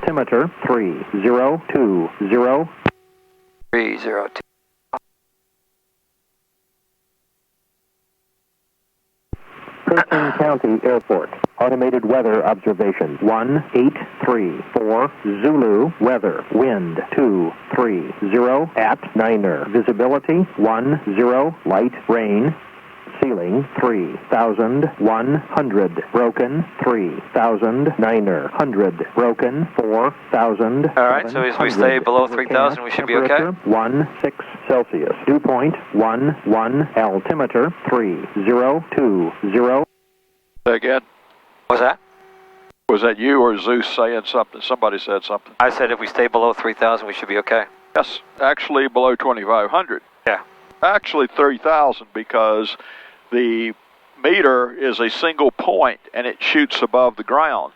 Altimeter 3020. 302. Cushing County Airport. Automated weather observation 1834. Zulu weather. Wind 230 at Niner. Visibility 10. Light rain. Ceiling 3,100. Broken 3,000. Niner 100. Broken 4,000. All right, so as we stay below 3,000, we should be okay. 16 Celsius. Dew point 11. Altimeter 3020. Say again. What's that? Was that you or Zeus saying something? Somebody said something. I said if we stay below 3,000, we should be okay. Yes, actually below 2,500. Yeah. Actually 3,000 because the meter is a single point and it shoots above the ground.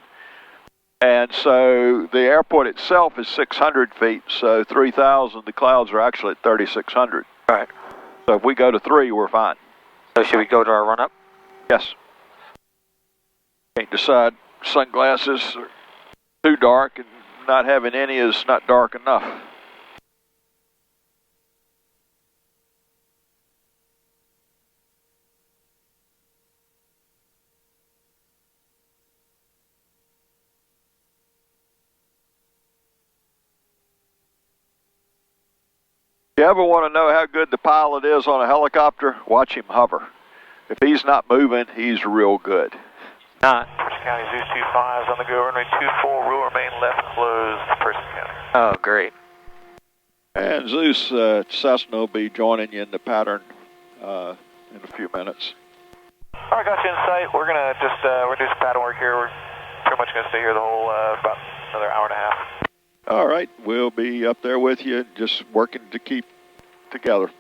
And so the airport itself is 600 feet, so 3,000, the clouds are actually at 3,600. Right. So if we go to 3, we're fine. So should we go to our run-up? Yes. Can't decide. Sunglasses are too dark, and not having any is not dark enough. If you ever want to know how good the pilot is on a helicopter, watch him hover. If he's not moving, he's real good. Not. Person County Zeus 25 is on the go, runway 24, will remain left closed, Person County. Oh, great. And Zeus, Cessna will be joining you in the pattern in a few minutes. All right, got you in sight. We're going to just we're doing some pattern work here. We're pretty much going to stay here the whole, about another hour and a half. All right, we'll be up there with you, just working to keep together.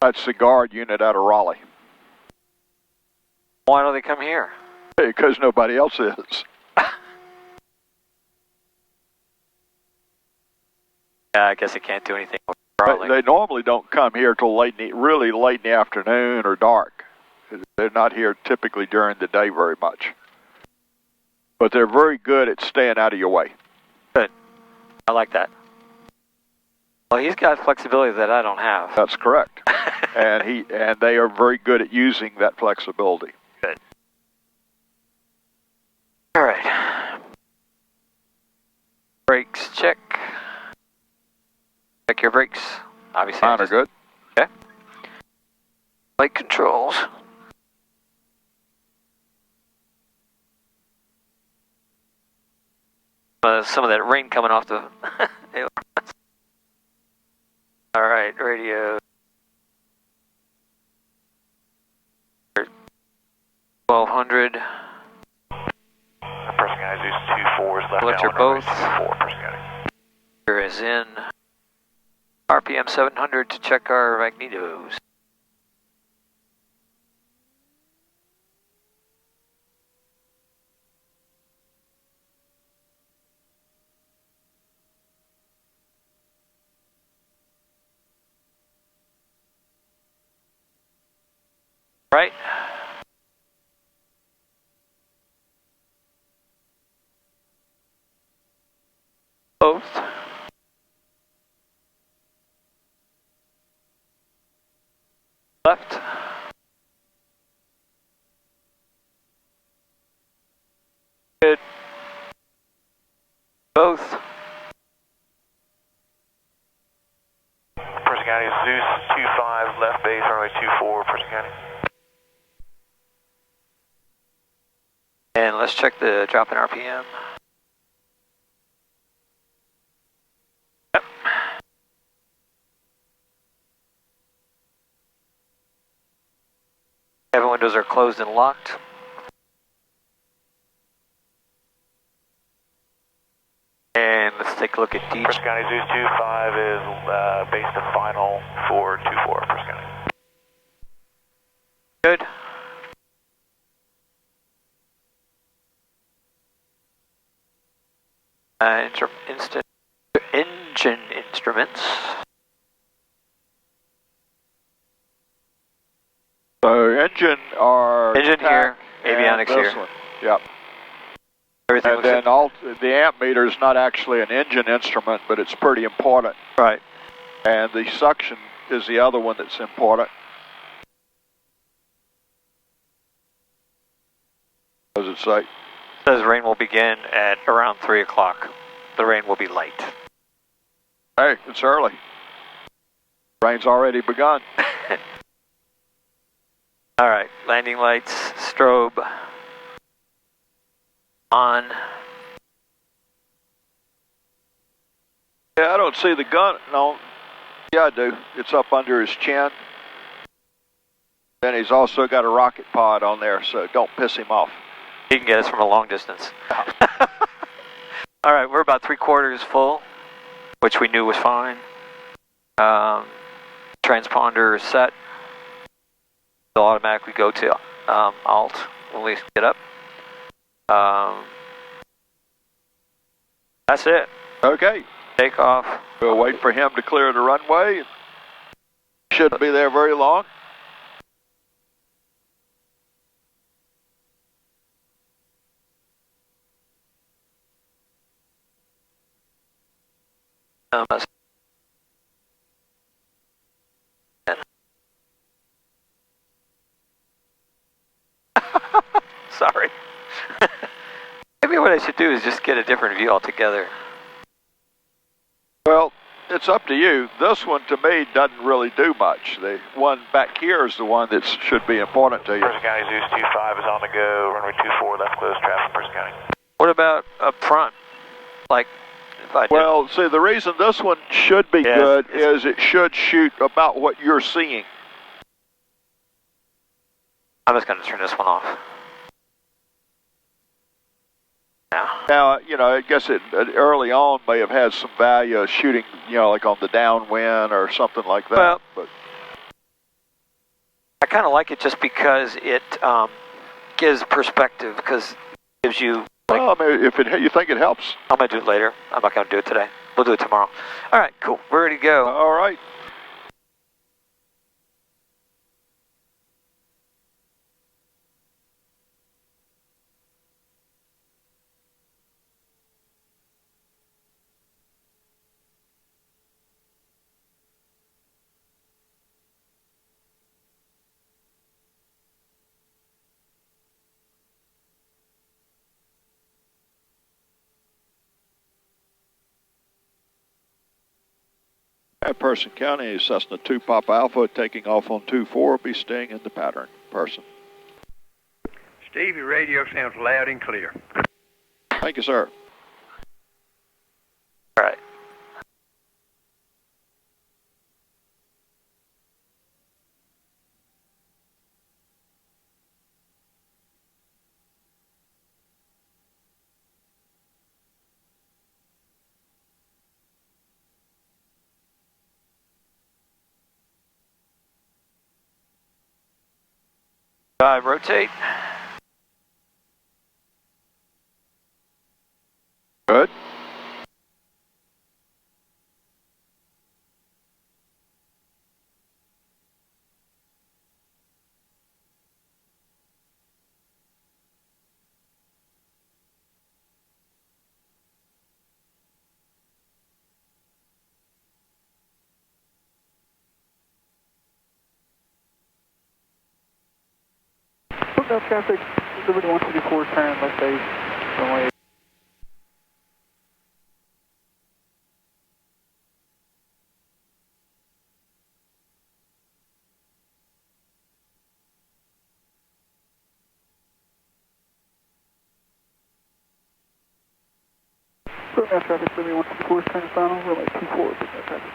That's the guard unit out of Raleigh. Why don't they come here? Because nobody else is. Yeah, I guess it can't do anything. They normally don't come here till really late in the afternoon or dark. They're not here typically during the day very much. But they're very good at staying out of your way. Good. I like that. Well, he's got flexibility that I don't have. That's correct. and they are very good at using that flexibility. Good. All right. Brakes check. Check your brakes. Obviously. Mine are good. Okay. Light controls. Some of that rain coming off the... All right, radio. 1200. Person County Zeus 24 is left Electric now. both. 4, Person County. Here is in. RPM 700 to check our magnetos. Right. Both. Left. Good. Both. Person County Zeus 25 left base, runway 24, Person County. And let's check the drop in RPM. Yep. Cabin windows are closed and locked. And let's take a look at D. Person County Zeus 25 is base to final for 24, Person County. Good. Engine instruments. So engine are Engine here, avionics this here. One. Yep. Everything And looks then the amp meter is not actually an engine instrument, but it's pretty important. right. And the suction is the other one that's important. What does it say? It says rain will begin at around 3 o'clock. The rain will be light. Hey, it's early. Rain's already begun. All right, landing lights, strobe on. Yeah, I don't see the gun. No. Yeah, I do. It's up under his chin. Then he's also got a rocket pod on there, so don't piss him off. He can get us from a long distance. All right, we're about 3/4 full, which we knew was fine. Transponder is set. It'll automatically go to Alt when we get up. That's it. Okay. Take off. We'll wait for him to clear the runway. Shouldn't be there very long. Sorry. Maybe what I should do is just get a different view altogether. Well, it's up to you. This one, to me, doesn't really do much. The one back here is the one that should be important to you. Person County Zeus 25 is on the go. Runway 24, left closed traffic, Person County. What about up front? Like, if I did... Well, see, the reason this one should be good is it should shoot about what you're seeing. I'm just going to turn this one off. Now, you know, I guess it early on may have had some value of shooting, you know, like on the downwind or something like that. Well, but I kind of like it just because it gives perspective, because it gives you... Like, well, I mean, if you think it helps. I'm going to do it later. I'm not going to do it today. We'll do it tomorrow. All right, cool. We're ready to go. All right. At Person County, Cessna 2 Papa Alpha taking off on 2-4, be staying in the pattern. Person. Steve, your radio sounds loud and clear. Thank you, sir. All right. Rotate. Good. South traffic, Liberty 124, turn left base, runway. South traffic, Liberty 124, turn final, runway 24, South traffic.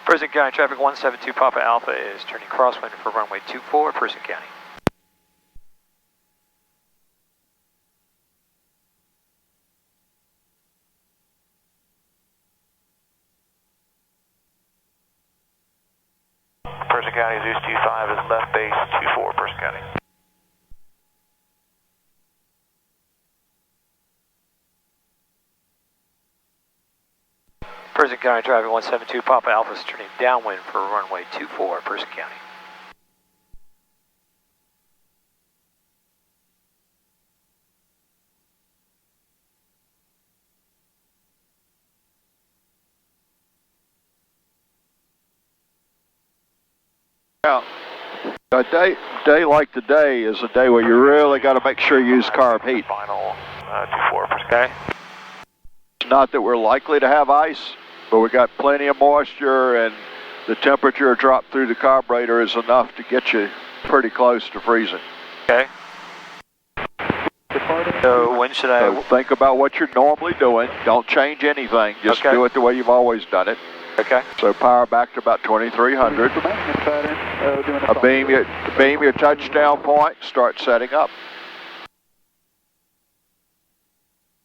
Person County traffic 172 Papa Alpha is turning crosswind for runway 24, Person County. Person County Zeus 25 is left base 24, Person County. Person County traffic 172 Papa Alpha is turning downwind for runway 24, Person County. Yeah. A day like today is a day where you really got to make sure you use carb heat. Final 24, okay? It's not that we're likely to have ice, but we got plenty of moisture, and the temperature drop through the carburetor is enough to get you pretty close to freezing. Okay. So when should I... So think about what you're normally doing. Don't change anything. Just Okay. do it the way you've always done it. Okay. So power back to about 2300. Beam your touchdown point. Start setting up.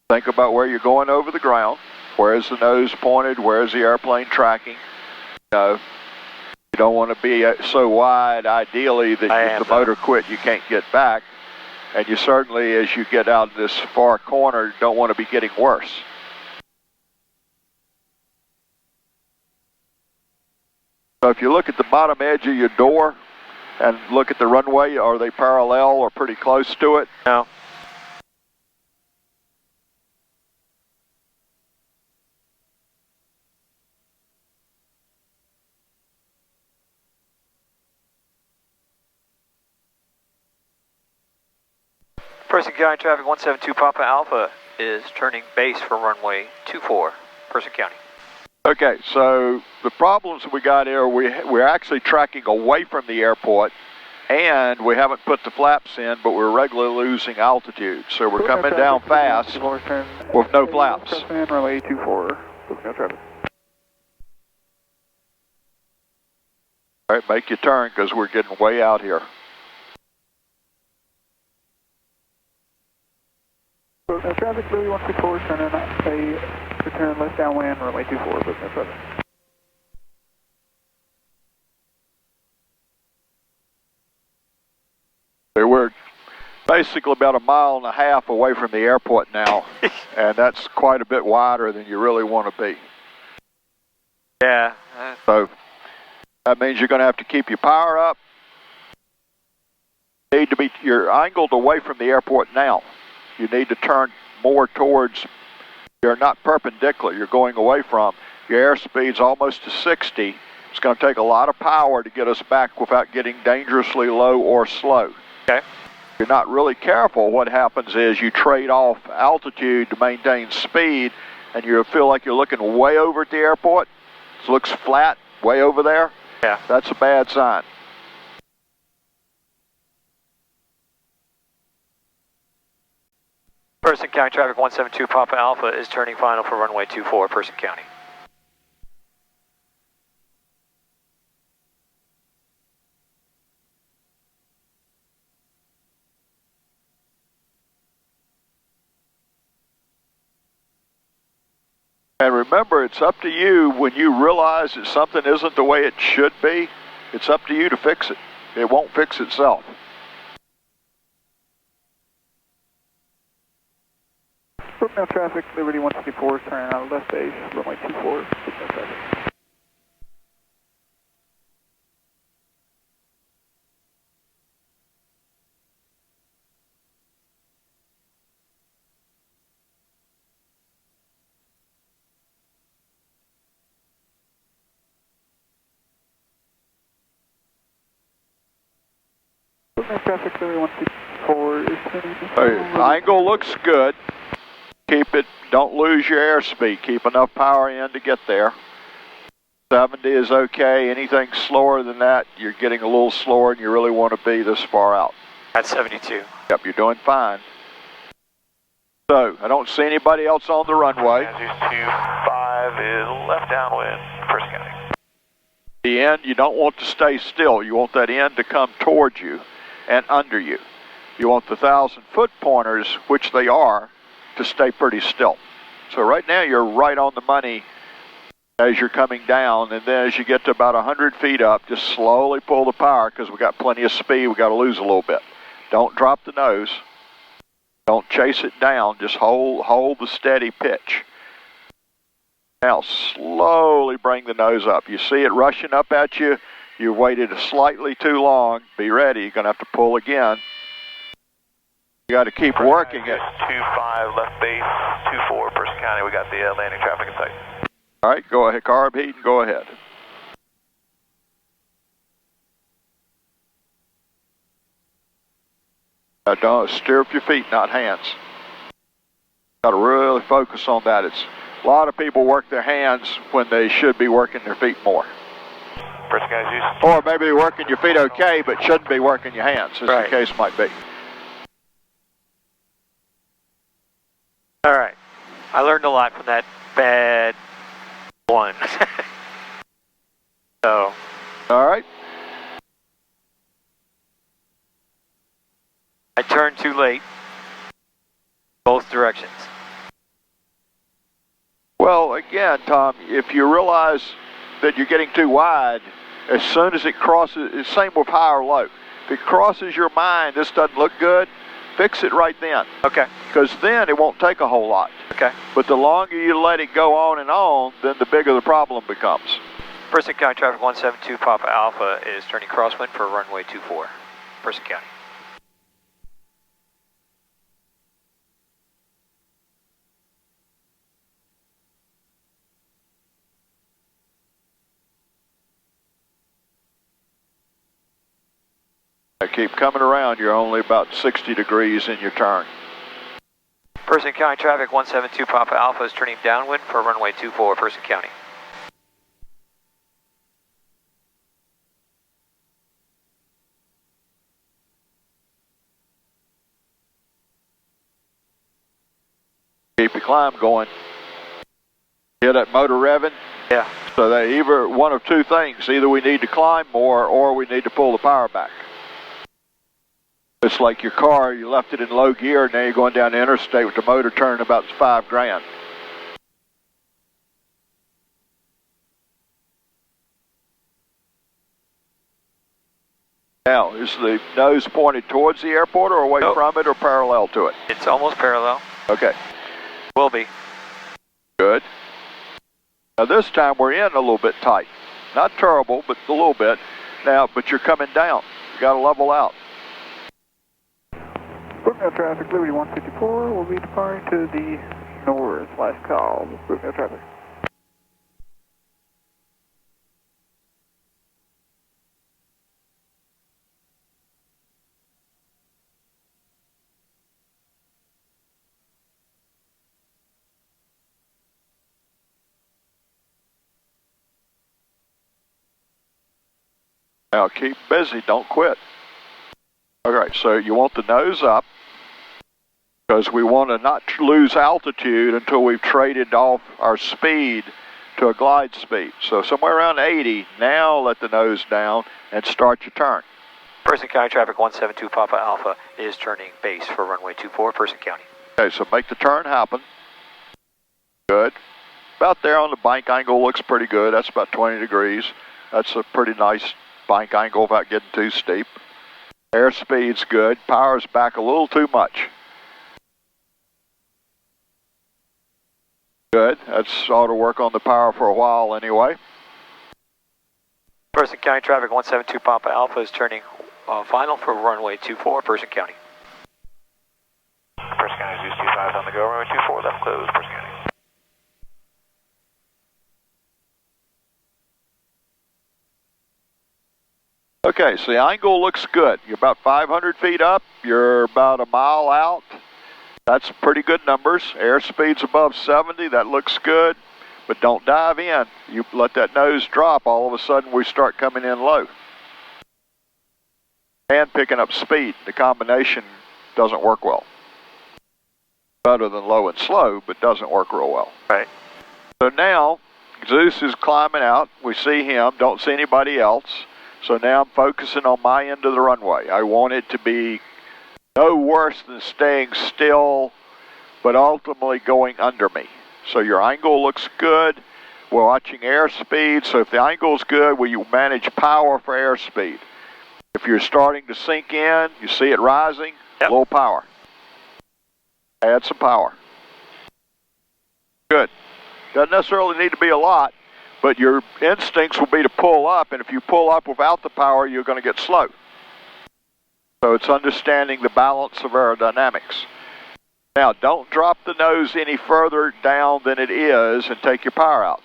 Think about where you're going over the ground. Where's the nose pointed? Where's the airplane tracking? You don't want to be so wide, ideally, that if the motor quit, you can't get back. And you certainly, as you get out of this far corner, don't want to be getting worse. So if you look at the bottom edge of your door and look at the runway, are they parallel or pretty close to it? No. Person County traffic 172 Papa Alpha is turning base for runway 24, Person County. Okay, so the problems we got here, we're actually tracking away from the airport, and we haven't put the flaps in, but we're regularly losing altitude. So we're coming down fast with no flaps. Runway 24, no traffic. All right, make your turn because we're getting way out here. No traffic, Louis 164, turn in return left downwind, runway 24, no traffic. We're basically about 1.5 miles away from the airport now, and that's quite a bit wider than you really want to be. Yeah. So that means you're going to have to keep your power up. You're angled away from the airport now. You need to turn more towards, you're not perpendicular, you're going away from. Your airspeed's almost to 60. It's going to take a lot of power to get us back without getting dangerously low or slow. Okay. If you're not really careful, what happens is you trade off altitude to maintain speed, and you feel like you're looking way over at the airport. It looks flat, way over there. Yeah. That's a bad sign. Person County traffic 172 Papa Alpha is turning final for runway 24, Person County. And remember, it's up to you when you realize that something isn't the way it should be. It's up to you to fix it. It won't fix itself. No traffic, Liberty 164, turning out left base, runway 24, no traffic. No traffic, Liberty 164 is turning. Angle looks good. Keep it, don't lose your airspeed. Keep enough power in to get there. 70 is okay. Anything slower than that, you're getting a little slower and you really want to be this far out. At 72. Yep, you're doing fine. So, I don't see anybody else on the runway. Andrews 25 is left downwind, Person County. The end, you don't want to stay still. You want that end to come towards you and under you. You want the 1,000-foot pointers, which they are, to stay pretty still. So right now you're right on the money as you're coming down, and then as you get to about 100 feet up, just slowly pull the power because we got plenty of speed. We got to lose a little bit. Don't drop the nose. Don't chase it down. Just hold the steady pitch. Now slowly bring the nose up. You see it rushing up at you. You waited slightly too long. Be ready. You're going to have to pull again. You got to keep working it. 25 left base, 24 Person County. We got the landing traffic in sight. All right, go ahead. Carb heat and go ahead. Now don't steer with your feet, not hands. Got to really focus on that. It's a lot of people work their hands when they should be working their feet more. Person County, use. Or maybe you're working your feet okay, but shouldn't be working your hands, as Right. the case might be. All right. I learned a lot from that bad one. So, All right. I turned too late. Both directions. Well, again, Tom, if you realize that you're getting too wide, as soon as it crosses, it's same with high or low. If it crosses your mind, this doesn't look good, fix it right then. Okay. Because then it won't take a whole lot. Okay. But the longer you let it go on, then the bigger the problem becomes. Person County traffic 172 Papa Alpha is turning crosswind for runway 24. Person County. Now keep coming around. You're only about 60 degrees in your turn. Person County traffic 172 Papa Alpha is turning downwind for runway 24, Person County. Keep your climb going. Hear that motor revving? Yeah. So that either one of two things. Either we need to climb more or we need to pull the power back. It's like your car, you left it in low gear and now you're going down the interstate with the motor turning about $5,000. Now, is the nose pointed towards the airport or away Nope. from it or parallel to it? It's almost parallel. Okay, Will be. good. Now this time we're in a little bit tight. Not terrible, but a little bit. Now, but you're coming down. You got to level out. Brookville traffic, Liberty 154 will be departing to the north. Last call, Brookville traffic. Now keep busy, don't quit. Okay, so you want the nose up because we want to not lose altitude until we've traded off our speed to a glide speed. So somewhere around 80, now let the nose down and start your turn. Person County traffic 172 Papa Alpha is turning base for runway 24, Person County. Okay, so make the turn happen. Good. About there on the bank angle looks pretty good. That's about 20 degrees. That's a pretty nice bank angle without getting too steep. Airspeed's good. Power's back a little too much. Good. That's ought to work on the power for a while anyway. Person County traffic 172 Papa Alpha is turning final for runway 24, Person County. Person County, use 25 on the go. Runway 24, left close, Person County. Okay, so the angle looks good. You're about 500 feet up. You're about a mile out. That's pretty good numbers. Airspeed's above 70. That looks good. But don't dive in. You let that nose drop. All of a sudden, we start coming in low. And picking up speed. The combination doesn't work well. Better than low and slow, but doesn't work real well. Right. So now, Zeus is climbing out. We see him. Don't see anybody else. So now I'm focusing on my end of the runway. I want it to be no worse than staying still, but ultimately going under me. So your angle looks good. We're watching airspeed. So if the angle's good, will you manage power for airspeed? If you're starting to sink in, you see it rising, Yep. Low power. Add some power. Good. Doesn't necessarily need to be a lot, but your instincts will be to pull up, and if you pull up without the power, you're going to get slow. So it's understanding the balance of aerodynamics. Now, don't drop the nose any further down than it is and take your power out.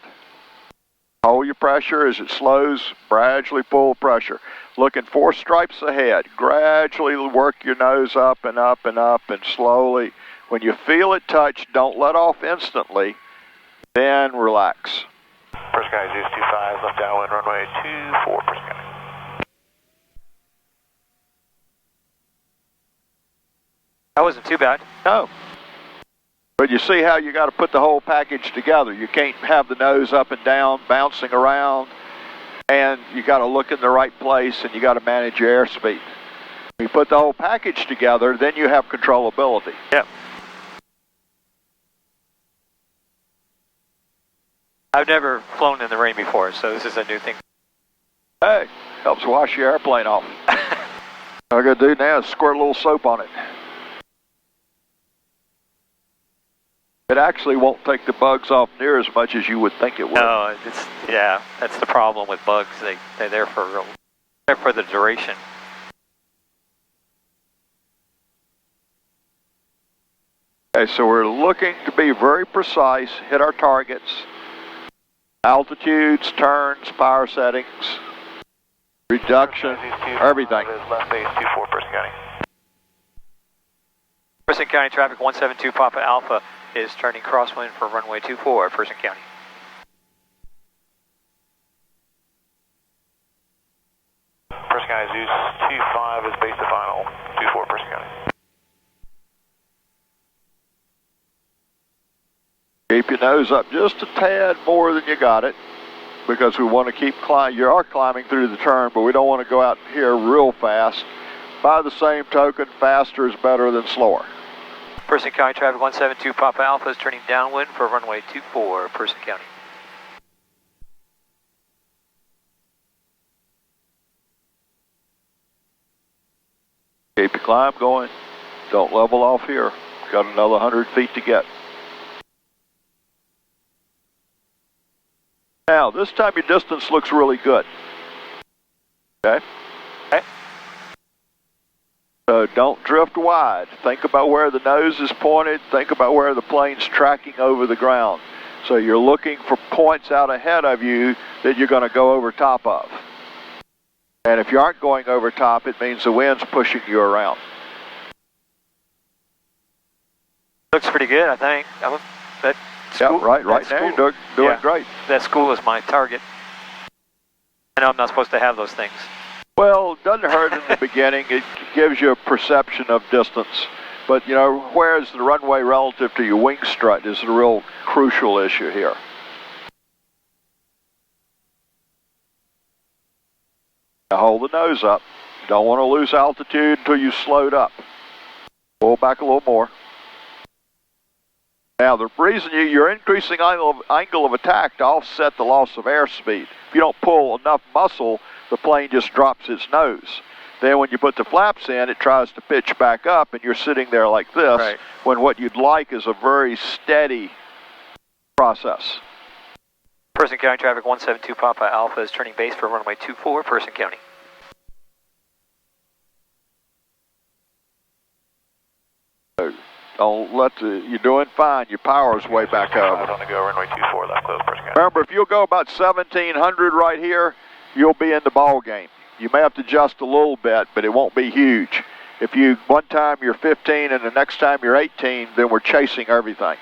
Hold your pressure as it slows, gradually pull pressure. Looking 4 stripes ahead, gradually work your nose up and up and up and slowly. When you feel it touch, don't let off instantly, then relax. First guy, Zeus 25, left downwind, runway 24, first guy. That wasn't too bad. No. But you see how you got to put the whole package together. You can't have the nose up and down, bouncing around, and you got to look in the right place, and you got to manage your airspeed. When you put the whole package together, then you have controllability. Yep. I've never flown in the rain before, so this is a new thing. Hey, helps wash your airplane off. All I got to do now is squirt a little soap on it. It actually won't take the bugs off near as much as you would think it would. No, yeah, that's the problem with bugs. They're there for the duration. Okay, so we're looking to be very precise, hit our targets, altitudes, turns, power settings, reduction, everything. Left base 24, Person County. Person County traffic 172 Papa Alpha is turning crosswind for runway 24, Person County. Person County, Zeus 25 is base to final, 24, Person County. Keep your nose up just a tad more than you got it, because we want to keep climbing. You are climbing through the turn, but we don't want to go out here real fast. By the same token, faster is better than slower. Person County traffic 172 Papa Alpha is turning downwind for runway 24, Person County. Keep your climb going. Don't level off here. Got another 100 feet to get. Now, this time your distance looks really good. Okay? Okay. So don't drift wide. Think about where the nose is pointed. Think about where the plane's tracking over the ground. So you're looking for points out ahead of you that you're going to go over top of. And if you aren't going over top, it means the wind's pushing you around. Looks pretty good, I think. Yeah, right now you're doing great. That school is my target. I know I'm not supposed to have those things. Well, it doesn't hurt in the beginning. It gives you a perception of distance. But, you know, where is the runway relative to your wing strut is the real crucial issue here. Now hold the nose up. You don't want to lose altitude until you slowed up. Pull back a little more. Now, the reason you're increasing angle of attack to offset the loss of airspeed. If you don't pull enough muscle, the plane just drops its nose. Then when you put the flaps in, it tries to pitch back up, and you're sitting there like this, right, when what you'd like is a very steady process. Person County traffic 172 Papa Alpha is turning base for runway 24, Person County. Don't let you're doing fine. Your power's way back up. On the go, runway 24, left close, Person County. Remember, if you'll go about 1700 right here, you'll be in the ball game. You may have to adjust a little bit, but it won't be huge. If you one time you're 15 and the next time you're 18, then we're chasing everything.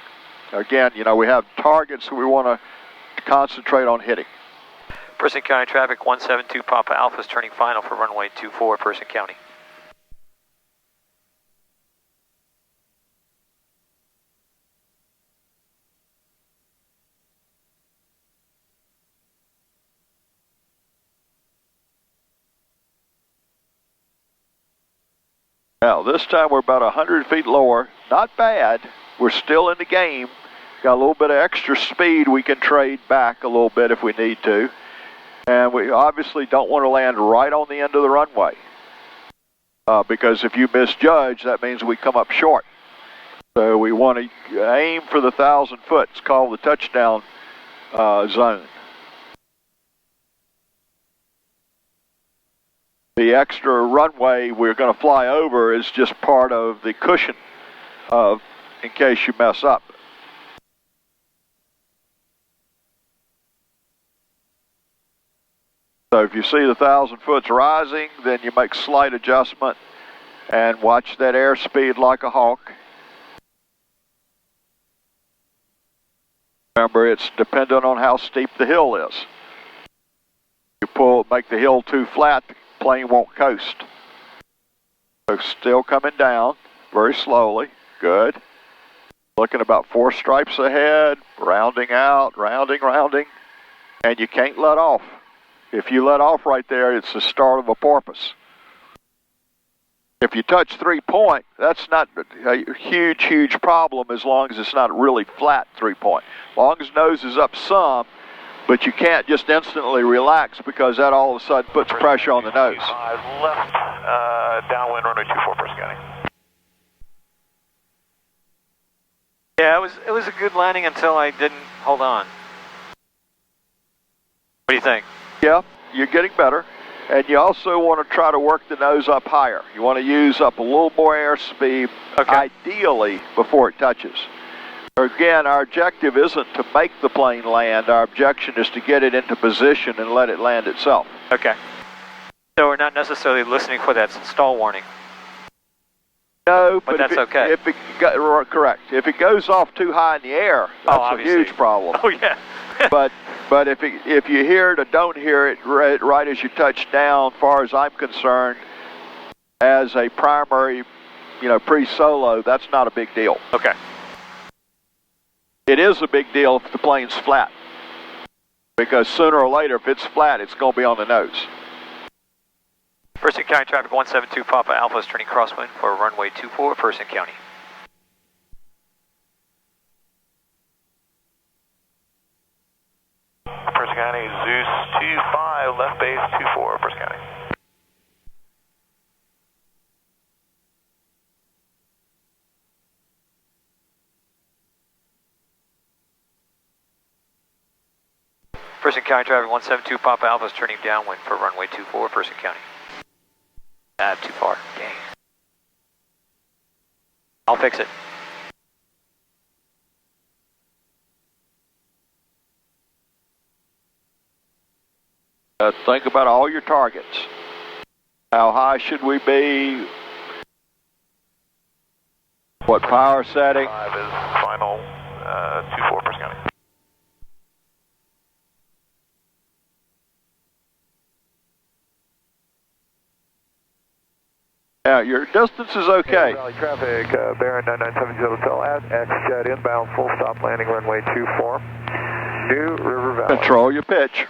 Again, you know, we have targets that we want to concentrate on hitting. Person County traffic 172 Papa Alpha is turning final for runway 24, Person County. Now, this time we're about 100 feet lower. Not bad. We're still in the game. Got a little bit of extra speed we can trade back a little bit if we need to. And we obviously don't want to land right on the end of the runway. Because if you misjudge, that means we come up short. So we want to aim for the 1,000 foot. It's called the touchdown zone. The extra runway we're going to fly over is just part of the cushion in case you mess up. So if you see the 1,000 foot's rising, then you make slight adjustment and watch that airspeed like a hawk. Remember, it's dependent on how steep the hill is. You make the hill too flat, the plane won't coast. So still coming down very slowly. Good. Looking about 4 stripes ahead, rounding out, rounding, and you can't let off. If you let off right there, it's the start of a porpoise. If you touch 3 point, that's not a huge problem as long as it's not really flat 3 point. As long as nose is up some, but you can't just instantly relax because that all of a sudden puts pressure on the nose. Left, downwind runway 24, Person County. Yeah, it was a good landing until I didn't hold on. What do you think? Yeah, you're getting better. And you also want to try to work the nose up higher. You want to use up a little more airspeed, ideally, before it touches. Again, our objective isn't to make the plane land. Our objective is to get it into position and let it land itself. Okay. So we're not necessarily listening for that stall warning. No, but that's okay. Correct. If it goes off too high in the air, that's a huge problem. Oh, yeah. But if you hear it or don't hear it right as you touch down, far as I'm concerned, as a primary, pre-solo, that's not a big deal. Okay. It is a big deal if the plane's flat, because sooner or later, if it's flat, it's going to be on the nose. Person County traffic 172 Papa Alpha is turning crosswind for runway 24, Person County. Person County, Zeus 25, left base 24, Person County. Person County traffic 172 Papa Alpha is turning downwind for runway 24, Person County. Too far. Dang. I'll fix it. Think about all your targets. How high should we be? What power setting? 5 is final, 24, Person County. Yeah, your distance is okay. Valley traffic, Baron 9970 Hotel at X-Jet inbound, full stop landing runway 24, New River Valley. Control your pitch.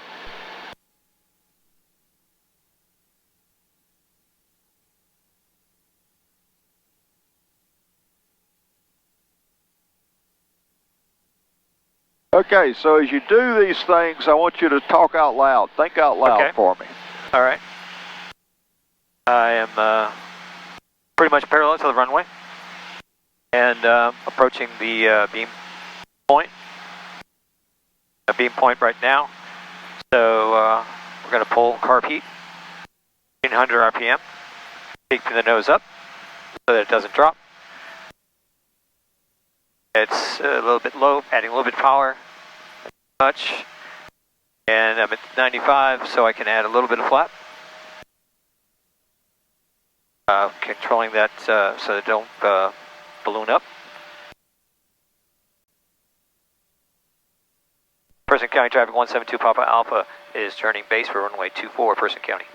Okay, so as you do these things, I want you to talk out loud. Think out loud for me. All right. I am pretty much parallel to the runway and approaching the beam point. A beam point right now. So we're going to pull carb heat, 1800 RPM, taking the nose up so that it doesn't drop. It's a little bit low, adding a little bit of power, touch, and I'm at 95, so I can add a little bit of flap. Controlling that so they don't balloon up. Person County traffic 172 Papa Alpha is turning base for runway 24, Person County.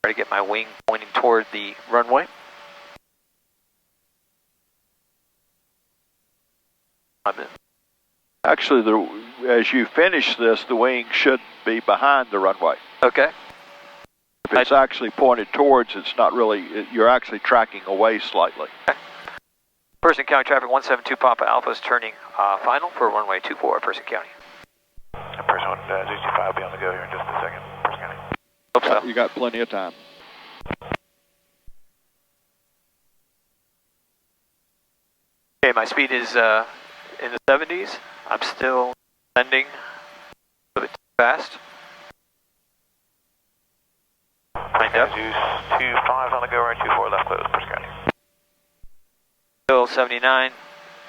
Try to get my wing pointing toward the runway. Actually, as you finish this, the wing should be behind the runway. Okay. If it's actually pointed towards, it's not really, you're actually tracking away slightly. Okay. Person County traffic 172 Papa Alpha is turning final for runway 24, Person County. Person 165 will be on the go here in just a second, Person County. Hope so. You got plenty of time. Okay, my speed is in the 70s. I'm still descending a little bit too fast. Lined up. Zeus 25 on the go, right 24 left close, Percy County. Still 79.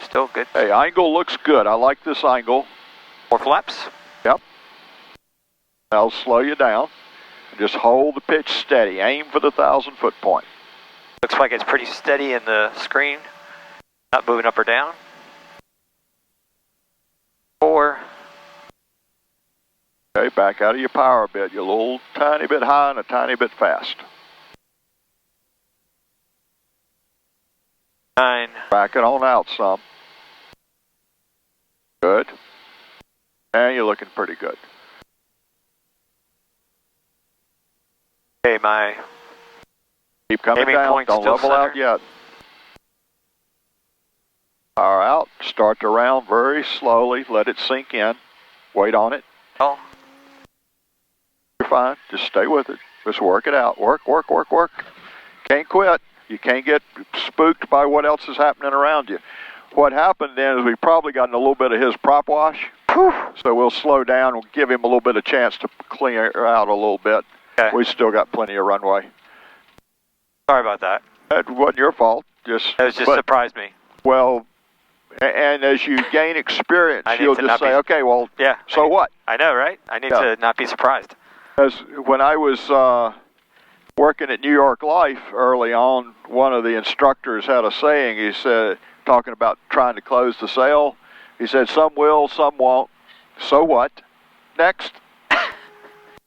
Still good. Hey, angle looks good. I like this angle. 4 flaps. Yep. I'll slow you down. Just hold the pitch steady. Aim for the 1,000-foot point. Looks like it's pretty steady in the screen. Not moving up or down. 4. Okay, back out of your power a bit. You're a little tiny bit high and a tiny bit fast. 9. Back it on out some. Good. And you're looking pretty good. Okay, my Keep coming aiming down. point's Don't still level out center. yet. Power out. Start the round very slowly. Let it sink in. Wait on it. Oh, You're fine. Just stay with it. Just work it out. Work, work, work, work. Can't quit. You can't get spooked by what else is happening around you. What happened then is we probably got in a little bit of his prop wash. So we'll slow down. We'll give him a little bit of chance to clear out a little bit. okay. We still got plenty of runway. Sorry about that. That wasn't your fault. That was just surprised me. Well, and as you gain experience, I need you'll to just not say, be- okay, well, Yeah. so what? I know, right? I need Yeah. to not be surprised. As when I was working at New York Life early on, one of the instructors had a saying. He said, talking about trying to close the sale, he said, some will, some won't. So what? Next.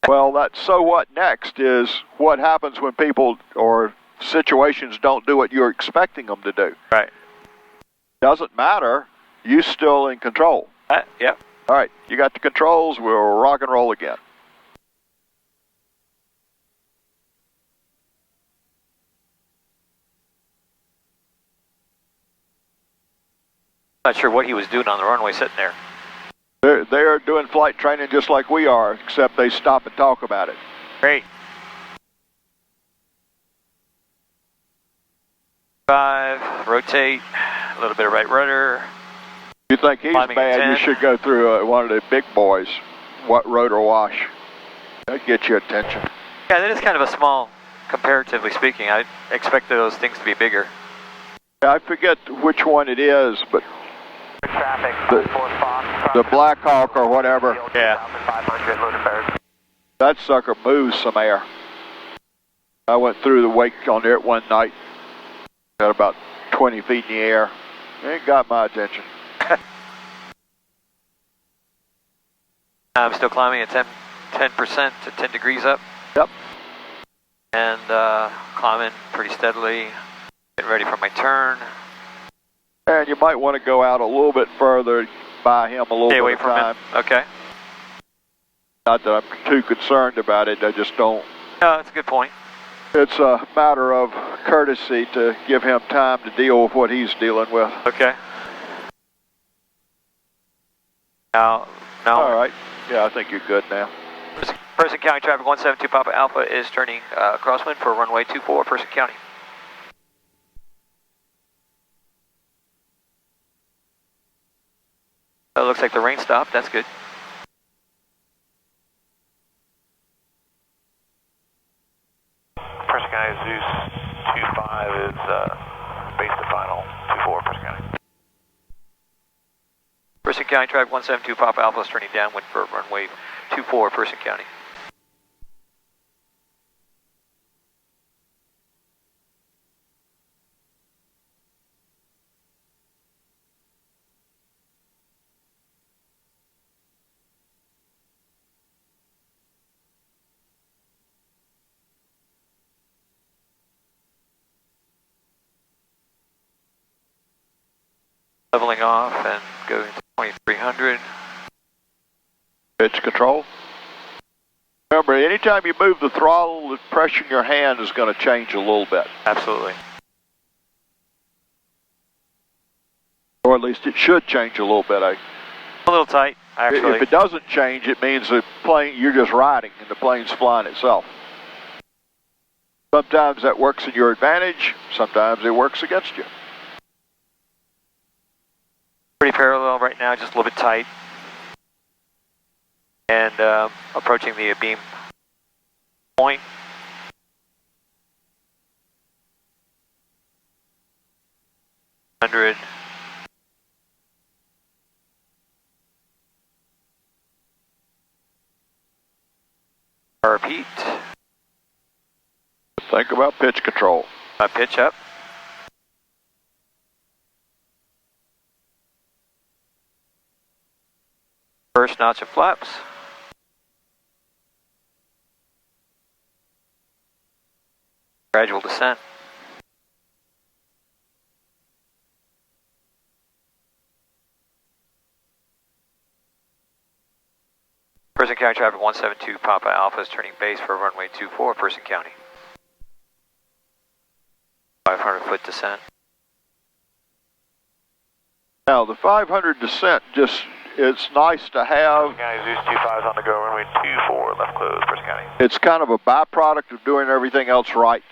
Well, that so what next is what happens when people or situations don't do what you're expecting them to do. Right. Doesn't matter. You still in control. Yep. All right, you got the controls. We'll rock and roll again. Not sure what he was doing on the runway sitting there. They're doing flight training just like we are, except they stop and talk about it. Great. 5, rotate, a little bit of right rudder. You think he's Climbing at bad, you 10. should go through one of the big boys. What rotor wash? That'd get your attention. Yeah, that is kind of a small, comparatively speaking. I expected those things to be bigger. I forget which one it is, but Traffic, the Black Hawk or whatever, Yeah. 500, loaded bears. that sucker moves some air. I went through the wake on it one night, got about 20 feet in the air. It got my attention. I'm still climbing at 10% to 10 degrees up. Yep. And climbing pretty steadily. Getting ready for my turn. And you might want to go out a little bit further, buy him a little Stay bit away of from time. it. Okay. Not that I'm too concerned about it, I just don't. No, that's a good point. It's a matter of courtesy to give him time to deal with what he's dealing with. Okay. Now. All right. Yeah, I think you're good now. Person County traffic 172 Papa Alpha is turning crosswind for runway 24, Person County. It looks like the rain stopped. That's good. Person County Zeus 25 is base to final 24, Person County. Person County traffic 172 Papa Alpha is turning downwind for runway 24, Person County. Leveling off and going to 2300. Pitch control. Remember, anytime you move the throttle, the pressure in your hand is going to change a little bit. Absolutely. Or at least it should change a little bit. A little tight, actually. If it doesn't change, it means the plane, you're just riding and the plane's flying itself. Sometimes that works in your advantage, sometimes it works against you. Pretty parallel right now, just a little bit tight. And approaching the beam point. Hundred. Repeat. Think about pitch control. Pitch up. First notch of flaps. Gradual descent. Person County traffic 172 Papa Alpha is turning base for runway 24, Person County. 500-foot descent. Now, the 500 descent just, it's nice to have. County Zeus 25 is on the go, runway 24, left close, Person County. It's kind of a byproduct of doing everything else right.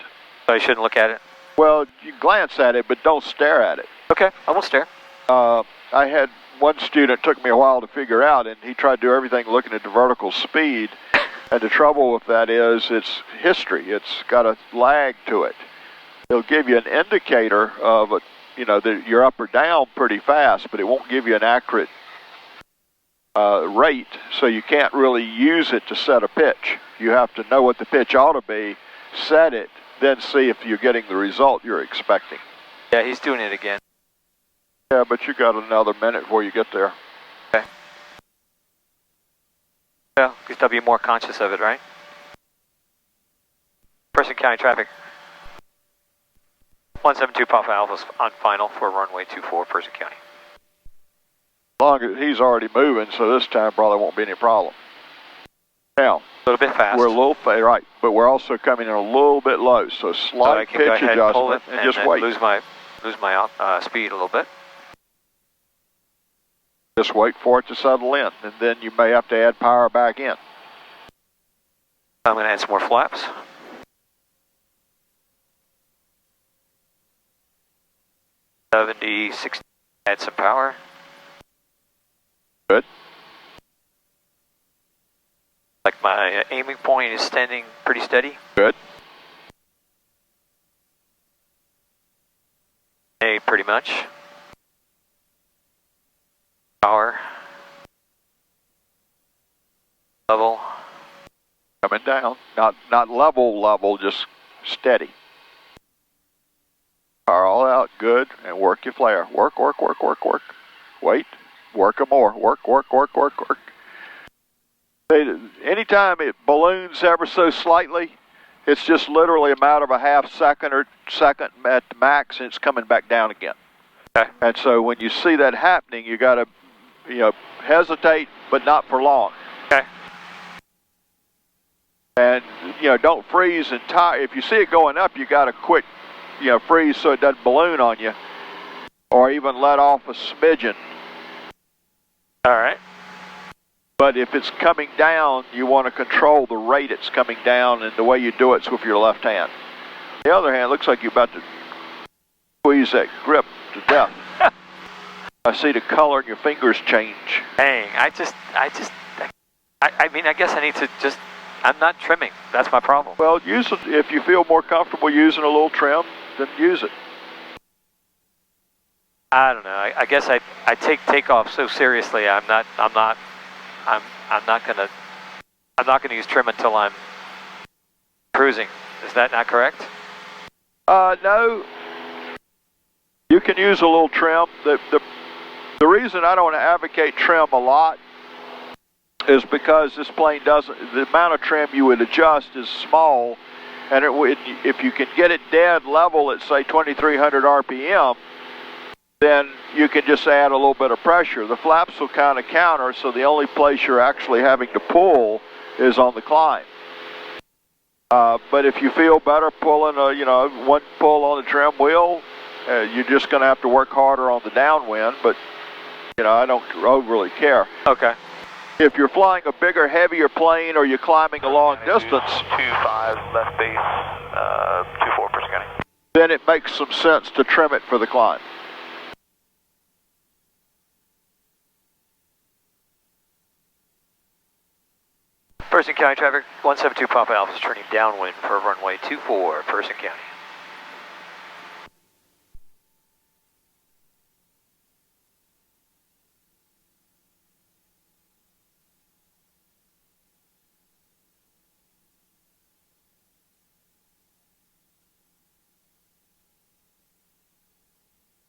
So you shouldn't look at it? Well, you glance at it, but don't stare at it. Okay, I won't stare. I had one student, took me a while to figure out, and he tried to do everything looking at the vertical speed. And the trouble with that is it's history. It's got a lag to it. It'll give you an indicator of, that you're up or down pretty fast, but it won't give you an accurate rate, so you can't really use it to set a pitch. You have to know what the pitch ought to be, set it, then see if you're getting the result you're expecting. Yeah, he's doing it again. Yeah, but you got another minute before you get there. Okay. Well, you got to be more conscious of it, right? Person County traffic 172 Papa Alpha's on final for runway 24, Person County. As long as he's already moving, so this time probably won't be any problem. Now, a little bit fast. we're a little right, but we're also coming in a little bit low, so slight so pitch adjustment and just wait. Lose my speed a little bit. Just wait for it to settle in, and then you may have to add power back in. I'm going to add some more flaps. $70, $60, add some power. Good. Like my aiming point is standing pretty steady. Good. A pretty much. Power. Level. Coming down. Not level, just steady. Power all out, good, and work your flare. Work. Wait, work them more. Work. Anytime it balloons ever so slightly, it's just literally a matter of a half second or second at the max, and it's coming back down again. Okay. And so when you see that happening, you got to, hesitate, but not for long. Okay. And don't freeze and tire. If you see it going up, you got to quit, freeze so it doesn't balloon on you, or even let off a smidgen. All right. But if it's coming down, you want to control the rate it's coming down, and the way you do it's with your left hand. On the other hand, it looks like you're about to squeeze that grip to death. I see the color in your fingers change. Dang, I guess I need to just, I'm not trimming. That's my problem. Well, use it. If you feel more comfortable using a little trim, then use it. I don't know. I guess I take takeoff so seriously. I'm not gonna use trim until I'm cruising. Is that not correct? No. You can use a little trim. The reason I don't advocate trim a lot is because this plane the amount of trim you would adjust is small, and if you can get it dead level at say 2300 RPM, then you can just add a little bit of pressure. The flaps will kind of counter, so the only place you're actually having to pull is on the climb. But if you feel better pulling one pull on the trim wheel, you're just going to have to work harder on the downwind, but I don't overly care. Okay. If you're flying a bigger, heavier plane, or you're climbing a long distance, 25 left base, 24 Person County. then it makes some sense to trim it for the climb. Person County traffic, 172 Papa Alpha is turning downwind for runway 24, Person County.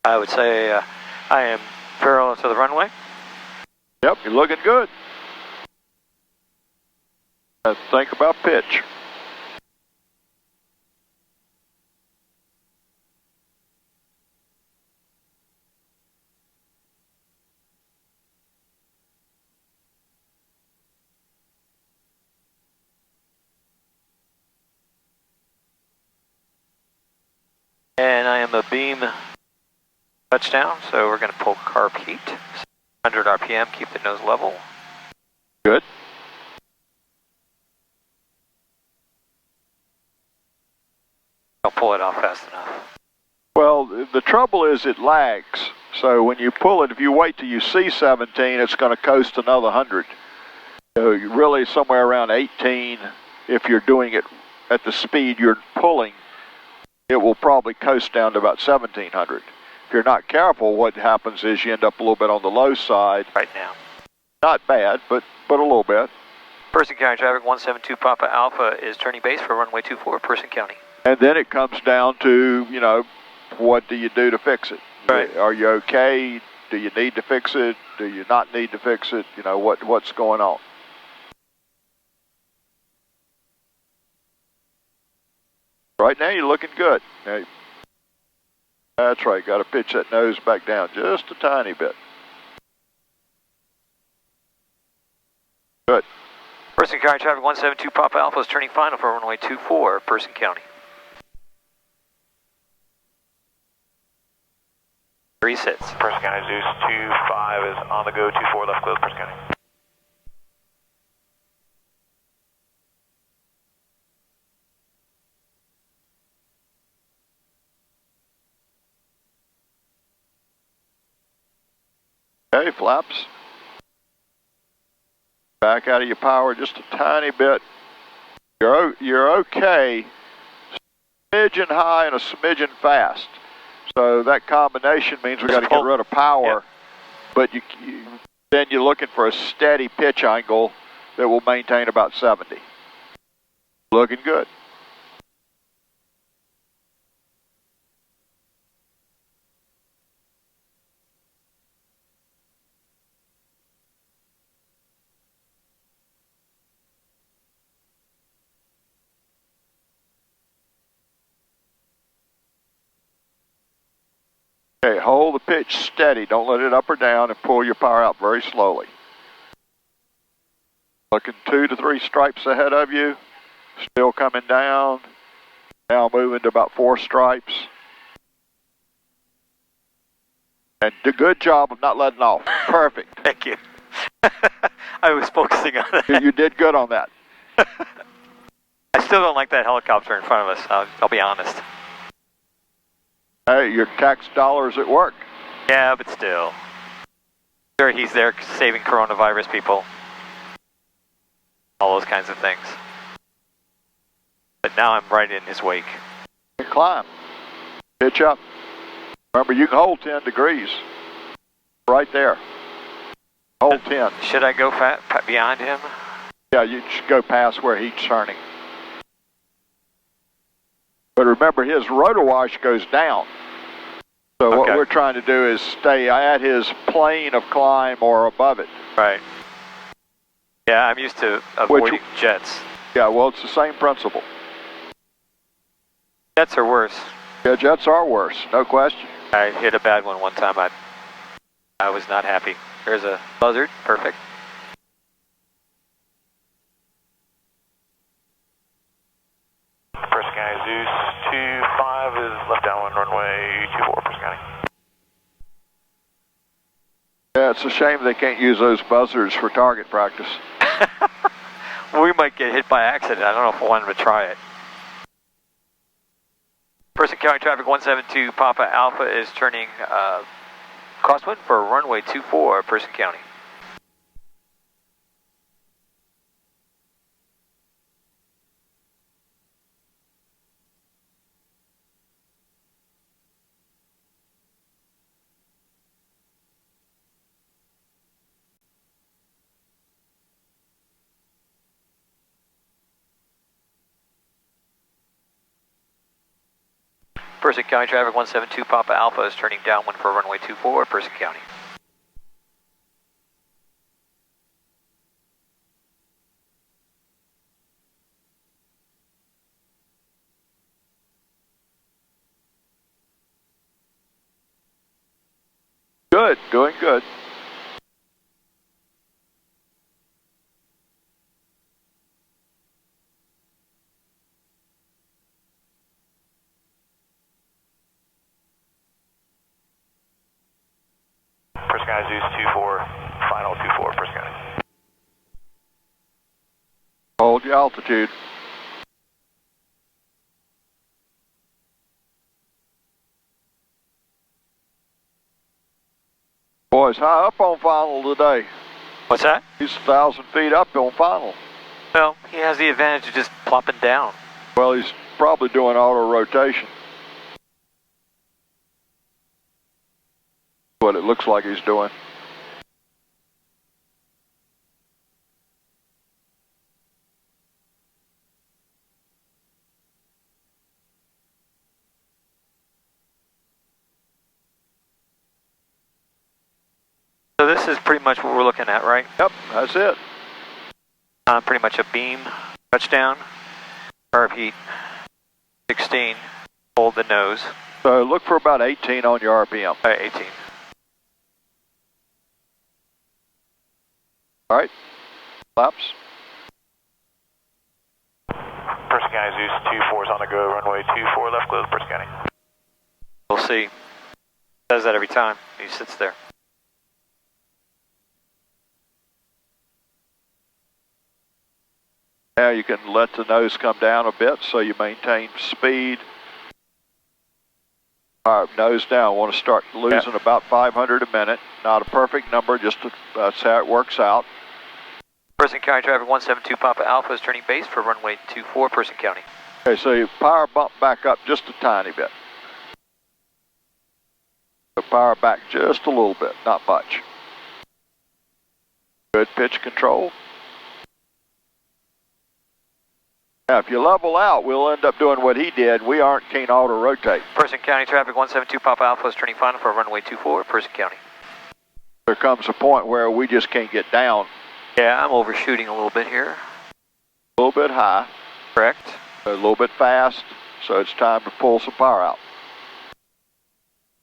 I would say I am parallel to the runway. Yep, you're looking good. Think about pitch. And I am a beam touchdown, so we're going to pull carb heat. 100 RPM, keep the nose level. Good. Don't pull it off fast enough. Well, the trouble is it lags. So when you pull it, if you wait till you see 17, it's going to coast another 100. So you're really somewhere around 18. If you're doing it at the speed you're pulling, it will probably coast down to about 1700. If you're not careful, what happens is you end up a little bit on the low side. Right now. Not bad, but a little bit. Person County traffic, 172 Papa Alpha is turning base for runway 24, Person County. And then it comes down to, you know, what do you do to fix it? Right. Are you okay? Do you need to fix it? Do you not need to fix it? You know, what's going on? Right now you're looking good. Hey, that's right, got to pitch that nose back down just a tiny bit. Good. Person County traffic, 172 Papa Alpha is turning final for runway 24, Person County. 3 sits. Person County Zeus 25 is on the go, 24 left close, Person County. Okay, flaps. Back out of your power just a tiny bit. You're okay. Smidgen high and a smidgen fast. So that combination means we got to get rid of power. Yeah. But then you're looking for a steady pitch angle that will maintain about 70. Looking good. Okay, hold the pitch steady. Don't let it up or down and pull your power out very slowly. Looking 2 to 3 stripes ahead of you. Still coming down. Now moving to about 4 stripes. And do a good job of not letting off. Perfect. Thank you. I was focusing on that. You did good on that. I still don't like that helicopter in front of us, I'll be honest. Hey, your tax dollars at work. Yeah, but still. Sure, he's there saving coronavirus people. All those kinds of things. But now I'm right in his wake. And climb. Pitch up. Remember, you can hold 10 degrees. Right there. Hold 10. Should I go behind him? Yeah, you should go past where he's turning. But remember, his rotor wash goes down. So what we're trying to do is stay at his plane of climb or above it. Right. Yeah, I'm used to avoiding jets. Yeah, well, it's the same principle. Jets are worse. Yeah, jets are worse, no question. I hit a bad one time. I was not happy. There's a buzzard. Perfect. Person County Zeus 25 is left downwind runway 24, Person County. Yeah, it's a shame they can't use those buzzers for target practice. We might get hit by accident. I don't know if I wanted to try it. Person County traffic 172 Papa Alpha is turning crosswind for runway 24, Person County. Person County traffic 172 Papa Alpha is turning downwind for runway 24, Person County. Good, doing good. Person County Zeus 24, final 24, Person County. Hold your altitude. Boy, it's high up on final today. What's that? He's 1,000 feet up on final. Well, he has the advantage of just plopping down. Well, he's probably doing auto rotation. What it looks like he's doing. So this is pretty much what we're looking at, right? Yep, that's it. Pretty much a beam, touchdown, repeat, 16, hold the nose. So look for about 18 on your RPM. 18. All right, flaps. Person County Zeus 24 is on the go, runway 24, left close, Person County. We'll see. Does that every time he sits there. Now you can let the nose come down a bit so you maintain speed. All right, nose down. Want to start losing about 500 a minute. Not a perfect number, that's how it works out. Person County traffic 172 Papa Alpha is turning base for runway 24, Person County. Okay, so you power bump back up just a tiny bit. So power back just a little bit, not much. Good pitch control. Now, if you level out, we'll end up doing what he did. We aren't keen auto rotate. Person County traffic 172 Papa Alpha is turning final for runway 24, Person County. There comes a point where we just can't get down. Yeah, I'm overshooting a little bit here. A little bit high, Correct. a little bit fast, so it's time to pull some power out.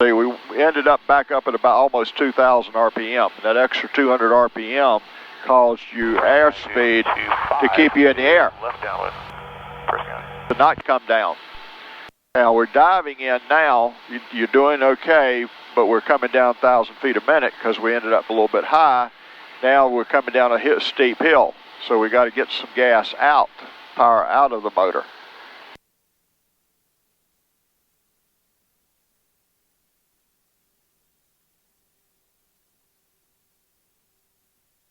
See, we ended up back up at about almost 2,000 RPM. That extra 200 RPM caused you airspeed to keep you in the air, Left downwind, Person County. to not come down. Now we're diving in now. You're doing okay, but we're coming down 1,000 feet a minute because we ended up a little bit high. Now we're coming down a steep hill, so we got to get some gas out, power out of the motor.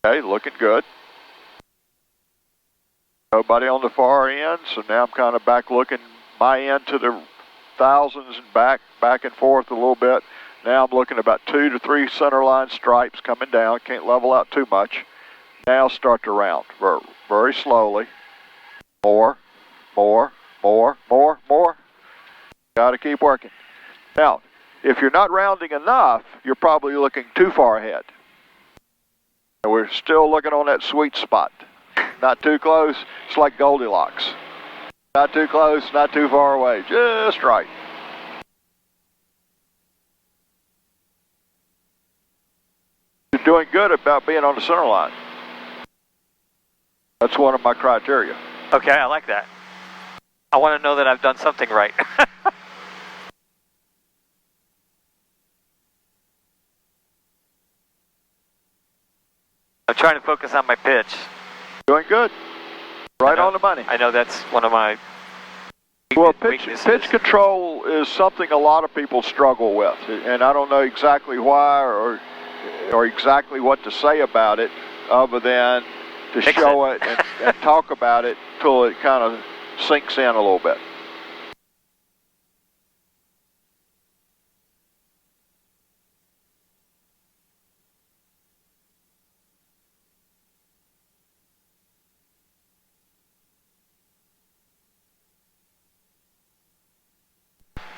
Okay, looking good. Nobody on the far end, so now I'm kind of back looking my end to the thousands and back and forth a little bit. Now I'm looking about 2 to 3 centerline stripes coming down. Can't level out too much. Now start to round very slowly. More. Got to keep working. Now, if you're not rounding enough, you're probably looking too far ahead. And we're still looking on that sweet spot. Not too close, it's like Goldilocks. Not too close, not too far away, just right. You're doing good about being on the center line. That's one of my criteria. Okay, I like that. I want to know that I've done something right. I'm trying to focus on my pitch. Doing good. Right on the money. I know that's one of my Well, weaknesses. pitch control is something a lot of people struggle with, and I don't know exactly why or exactly what to say about it, other than to show it and talk about it till it kind of sinks in a little bit.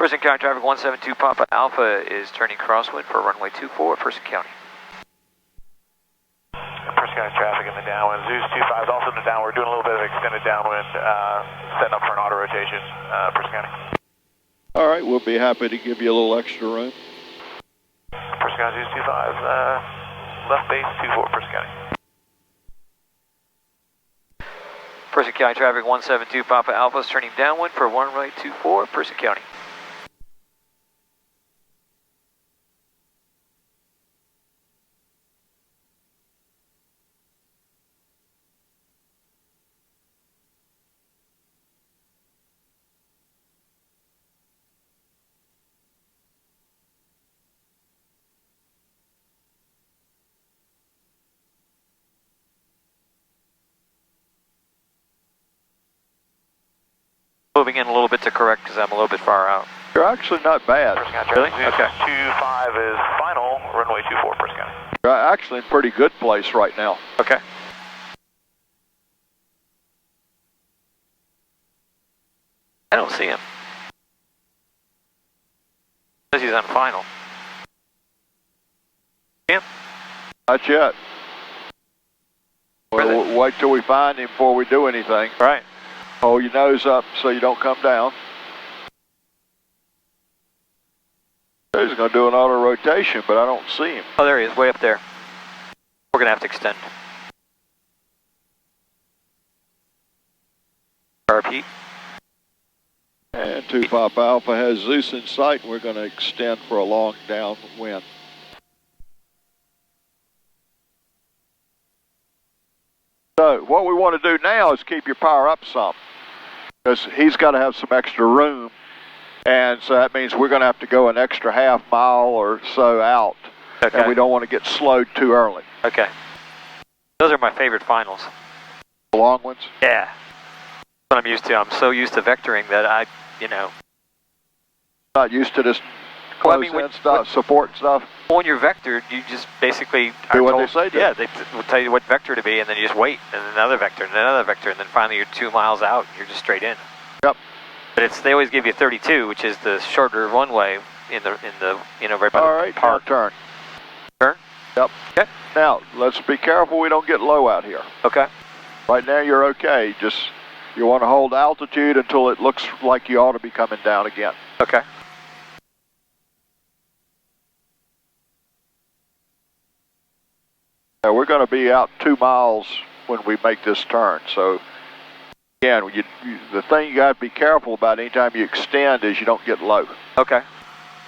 Person County traffic 172 Papa Alpha is turning crosswind for runway 24, Person County. Person County traffic in the downwind. Zeus 25 is also in the downwind. We're doing a little bit of extended downwind, setting up for an auto rotation, Person County. All right, we'll be happy to give you a little extra room. Person County Zeus 25, left base 24, Person County. Person County traffic 172 Papa Alpha is turning downwind for runway 24, Person County. Moving in a little bit to correct because I'm a little bit far out. You're actually not bad. Person County Really? traffic Zeus Okay. 25 is final, runway 24, Person County. You're actually in pretty good place right now. Okay. I don't see him. Says he's on final. Him? Not yet. Where We'll wait till we find him before we do anything. Right. Hold your nose up so you don't come down. He's going to do an auto rotation, but I don't see him. Oh, there he is, way up there. We're going to have to extend. Repeat. And 2 Papa Alpha has Zeus in sight, and we're going to extend for a long downwind. So what we want to do now is keep your power up some, because he's got to have some extra room, and so that means we're going to have to go an extra half mile or so out, Okay. and we don't want to get slowed too early. Okay. Those are my favorite finals. The long ones? Yeah. That's what I'm used to. I'm so used to vectoring that I, Not used to this Well, I close mean, in stuff, support stuff. when you're vectored, you just basically Do are what they told, say do. Yeah, they will tell you what vector to be, and then you just wait, and another vector, and another vector, and then finally you're 2 miles out, and you're just straight in. Yep. But they always give you 32, which is the shorter runway in the right by All the right, now park. turn. Turn? Yep. Okay. Now, let's be careful we don't get low out here. Okay. Right now you're okay, just you want to hold altitude until it looks like you ought to be coming down again. Okay. Now, we're going to be out 2 miles when we make this turn, so again, the thing you got to be careful about anytime you extend is you don't get low. Okay.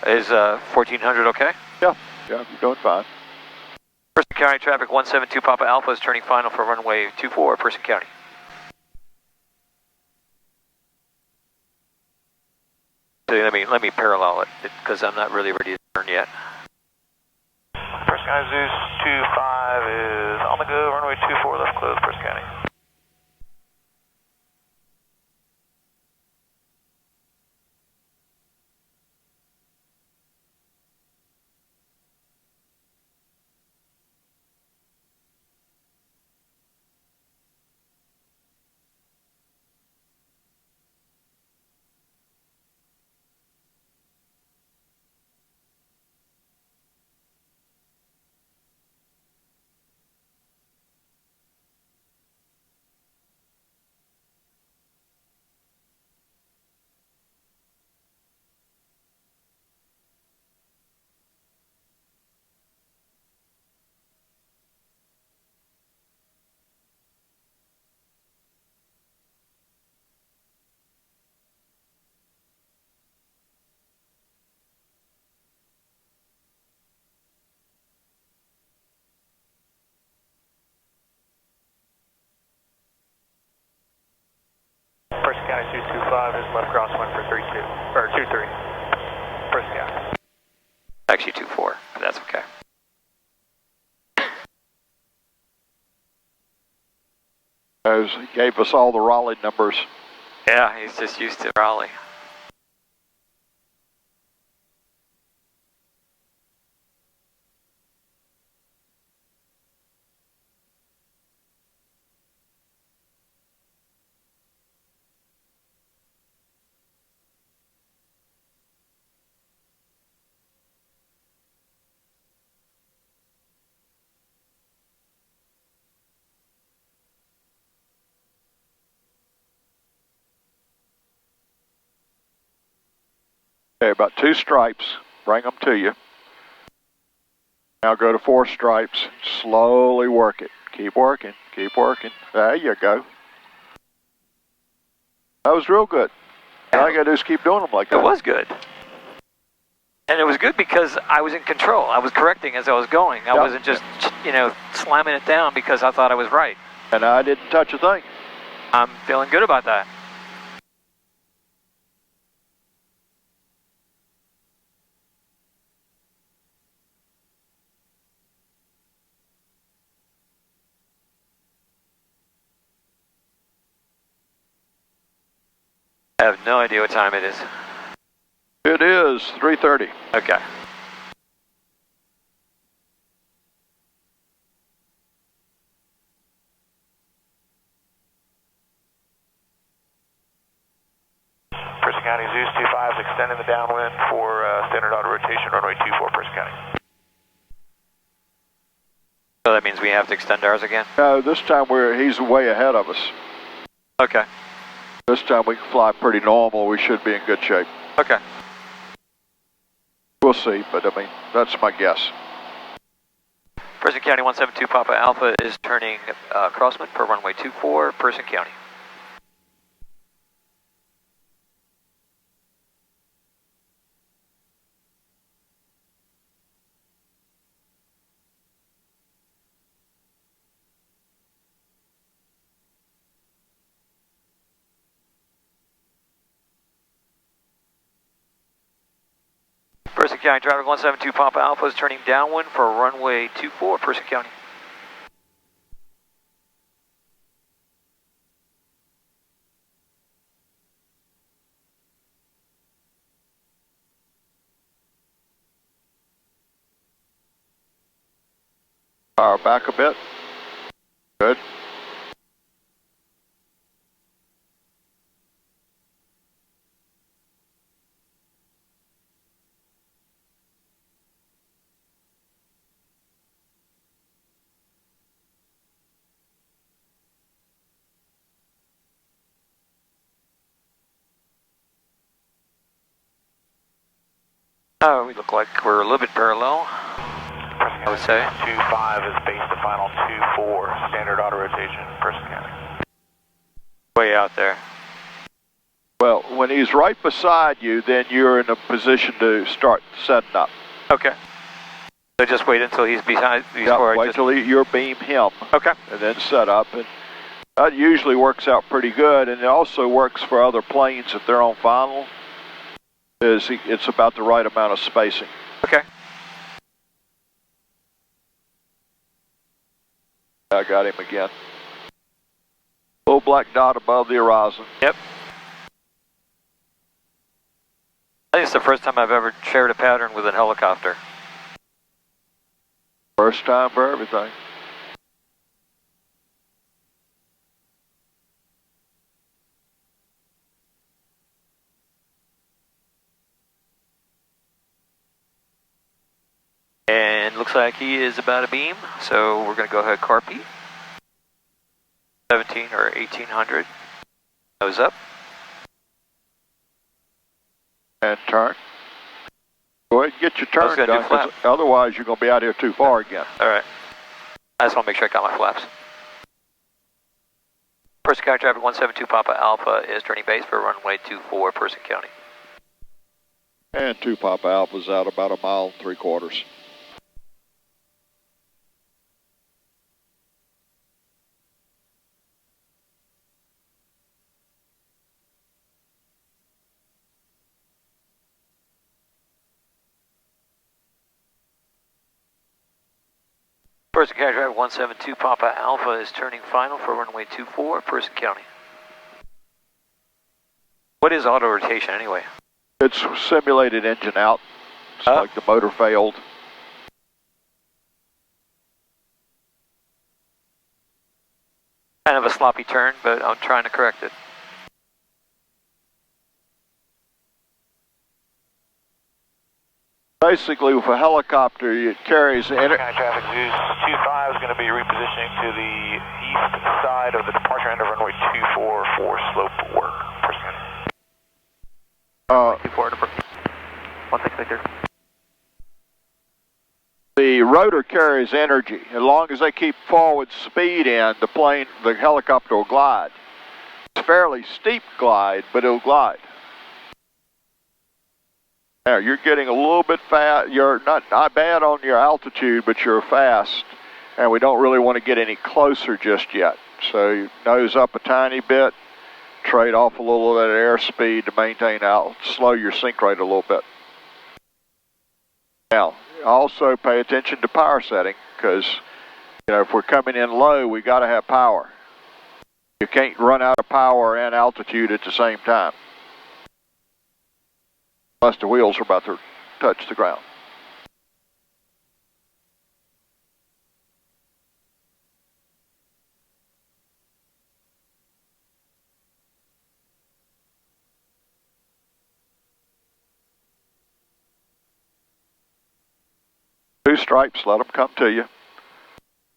Is 1400 okay? Yeah, you're doing fine. Person County traffic 172 Papa Alpha is turning final for runway 24, Person County. So let me parallel it because I'm not really ready to turn yet. Person County Zeus 25 is on the go, runway 24, left close, Person County. Person County 225 is left crosswind for 32, or 23. Person County. Actually 24, but that's okay. As he gave us all the Raleigh numbers. Yeah, he's just used to Raleigh. about 2 stripes. Bring them to you. Now go to 4 stripes. Slowly work it. Keep working. Keep working. There you go. That was real good. All you got to do is keep doing them like that. It was good. And it was good because I was in control. I was correcting as I was going. I wasn't just, slamming it down because I thought I was right. And I didn't touch a thing. I'm feeling good about that. I have no idea what time it is. It is 3:30. Okay. Person County Zeus 25 is extending the downwind for standard auto rotation, runway 24, Person County. So that means we have to extend ours again? No, this time he's way ahead of us. Okay. This time we can fly pretty normal. We should be in good shape. Okay. We'll see, but I mean, that's my guess. Person County 172 Papa Alpha is turning crosswind for runway 24, Person County. Person County traffic 172 Papa Alpha is turning downwind for runway 24, Person County. Power back a bit. Good. Oh, we look like we're a little bit parallel, I would say. 25 is base to final 24, standard auto rotation, Person County. Way out there. Well, when he's right beside you, then you're in a position to start setting up. Okay. So just wait until he's behind before Wait till you beam him. Okay. And then set up. And that usually works out pretty good, and it also works for other planes if they're on final. It's about the right amount of spacing. Okay. I got him again. Little black dot above the horizon. Yep. I think it's the first time I've ever shared a pattern with a helicopter. First time for everything. And looks like he is about a beam, so we're going to go ahead carpy. 17 or 1800. Nose up. And turn. Go ahead and get your turn gonna do done, 'cause flap. otherwise you're going to be out here too far again. Alright. I just want to make sure I got my flaps. Person County traffic 172 Papa Alpha is turning base for runway 24, Person County. And 2 Papa Alpha's out about 1 3/4 miles. Person County traffic 172 Papa Alpha is turning final for runway 24, Person County. What is auto rotation anyway? It's simulated engine out. It's like the motor failed. Kind of a sloppy turn, but I'm trying to correct it. Basically, with a helicopter, it carries the County traffic Zeus 25 is going to be repositioning to the east side of the departure end of runway 24 for slope work. Person County. 24 to 16 Victor. The rotor carries energy. As long as they keep forward speed in, the helicopter will glide. It's a fairly steep glide, but it'll glide. Now, you're getting a little bit fast. You're not bad on your altitude, but you're fast, and we don't really want to get any closer just yet. So you nose up a tiny bit, trade off a little of that airspeed to maintain out, slow your sink rate a little bit. Now, also pay attention to power setting, because if we're coming in low, we got to have power. You can't run out of power and altitude at the same time, unless the wheels are about to touch the ground. Two stripes, let them come to you.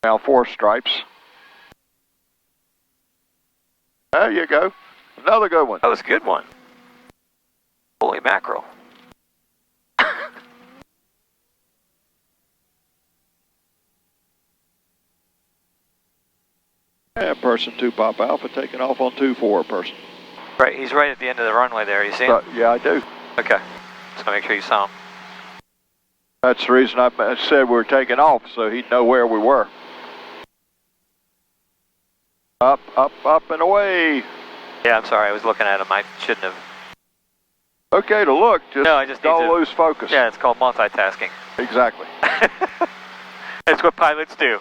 Now 4 stripes. There you go. Another good one. That was a good one. Holy mackerel. And person 2 Papa Alpha taking off on 2-4 person. Right, he's right at the end of the runway there. You see him? Yeah, I do. Okay. Just gonna make sure you saw him. That's the reason I said we were taking off, so he'd know where we were. Up, up, up, and away. Yeah, I'm sorry. I was looking at him. I shouldn't have. Okay to look, just No, I just need don't to lose focus. Yeah, it's called multitasking. Exactly. That's what pilots do.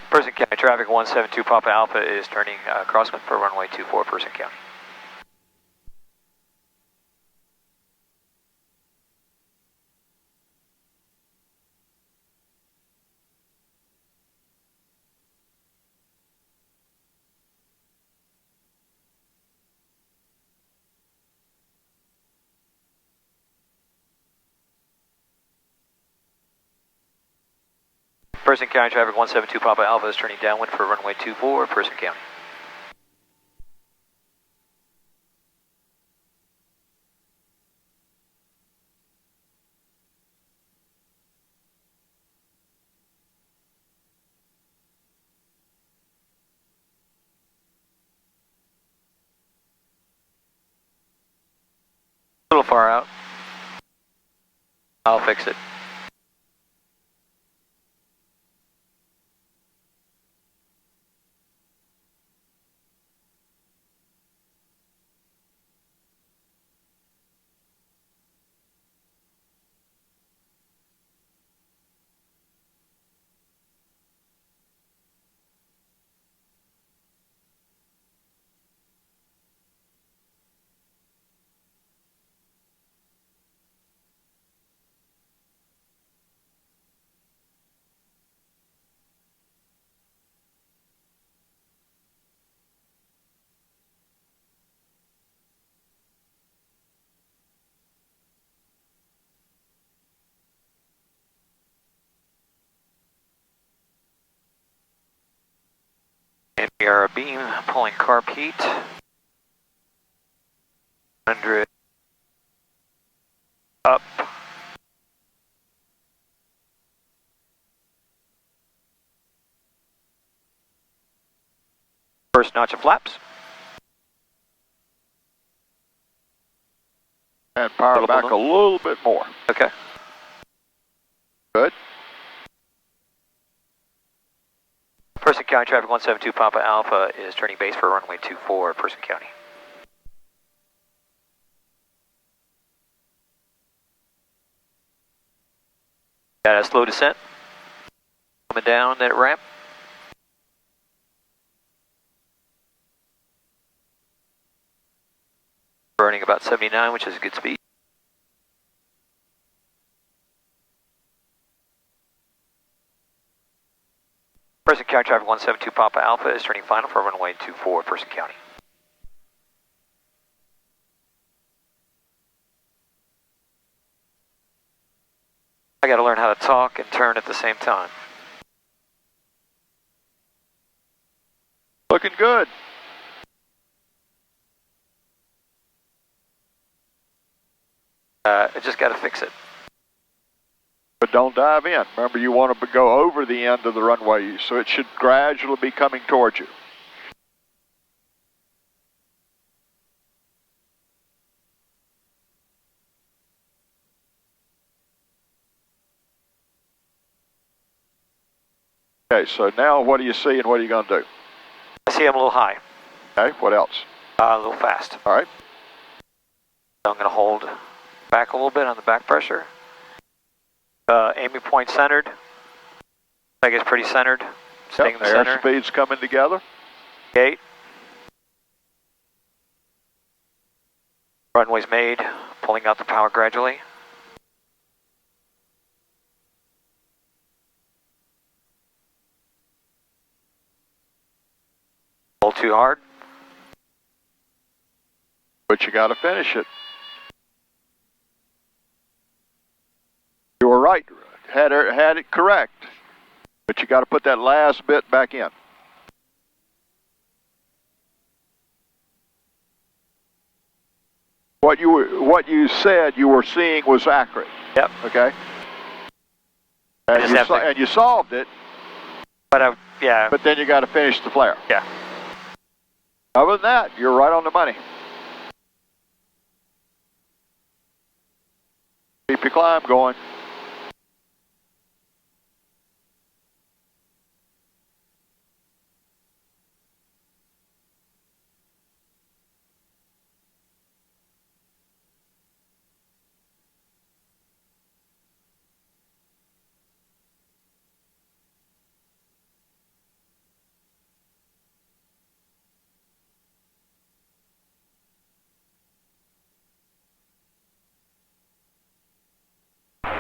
Person County traffic 172 Papa Alpha is turning crosswind for runway 24 Person County. Person County traffic 172 Papa Alpha is turning downwind for runway 24 Person County. A little far out. I'll fix it. And we are beam pulling carb heat. 100 up. First notch of flaps. And power back a little bit more. Okay. Good. Person County traffic 172 Papa Alpha is turning base for runway 24 Person County. Got a slow descent. Coming down that ramp. burning about 79, which is a good speed. Person County traffic 172 Papa Alpha is turning final for runway 24, Person County. I gotta learn how to talk and turn at the same time. Looking good. I just gotta fix it. But don't dive in. Remember, you want to go over the end of the runway, so it should gradually be coming towards you. Okay, so now what do you see and what are you going to do? I see I'm a little high, Okay, what else? a little fast. All right. So I'm gonna hold back a little bit on the back pressure. Aiming point centered. I guess pretty centered. Staying in the center. Airspeed's coming together. Gate. Runway's made. Pulling out the power gradually. Pull too hard. But you got to finish it. You were right. Had it correct. But you got to put that last bit back in. What you said you were seeing was accurate. Yep. Okay. And you solved it. But yeah. But then you got to finish the flare. Yeah. Other than that, you're right on the money. Keep your climb going.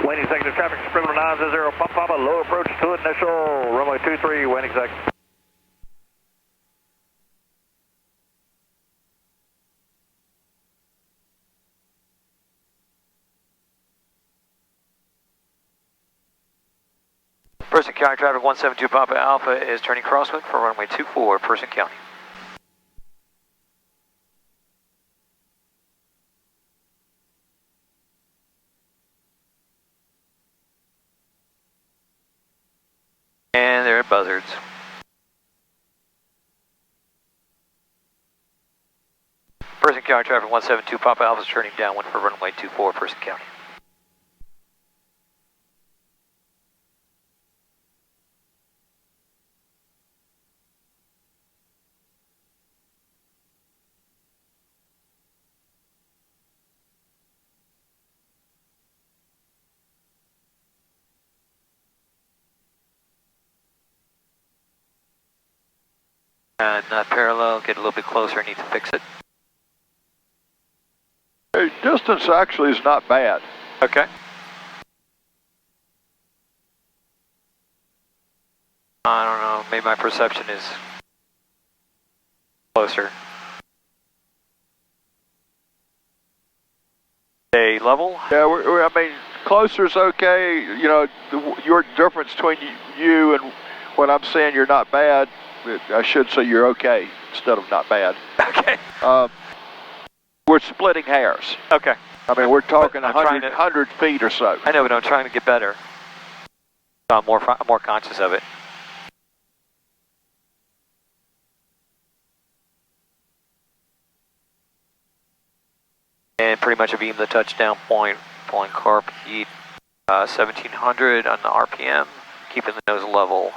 Wayne executive traffic, Scribbler 900, Papa, low approach to initial, runway 23, Wayne exec. Person County traffic 172 Papa Alpha is turning crosswind for runway 24, Person County. And they're at buzzards. Person County traffic 172 Papa Alpha is turning downwind for runway 24, Person County. Not parallel, get a little bit closer, need to fix it. Hey, distance actually is not bad. Okay. I don't know, maybe my perception is closer. Stay level? Yeah, I mean, closer's okay. You know, your difference between you and what I'm saying, you're not bad. I should say you're okay instead of not bad. Okay. We're splitting hairs. Okay. I mean, we're talking I'm trying 100 feet or so. I know, but I'm trying to get better. So I'm more conscious of it. And pretty much abeam the touchdown point, pulling carb heat 1700 on the RPM, keeping the nose level.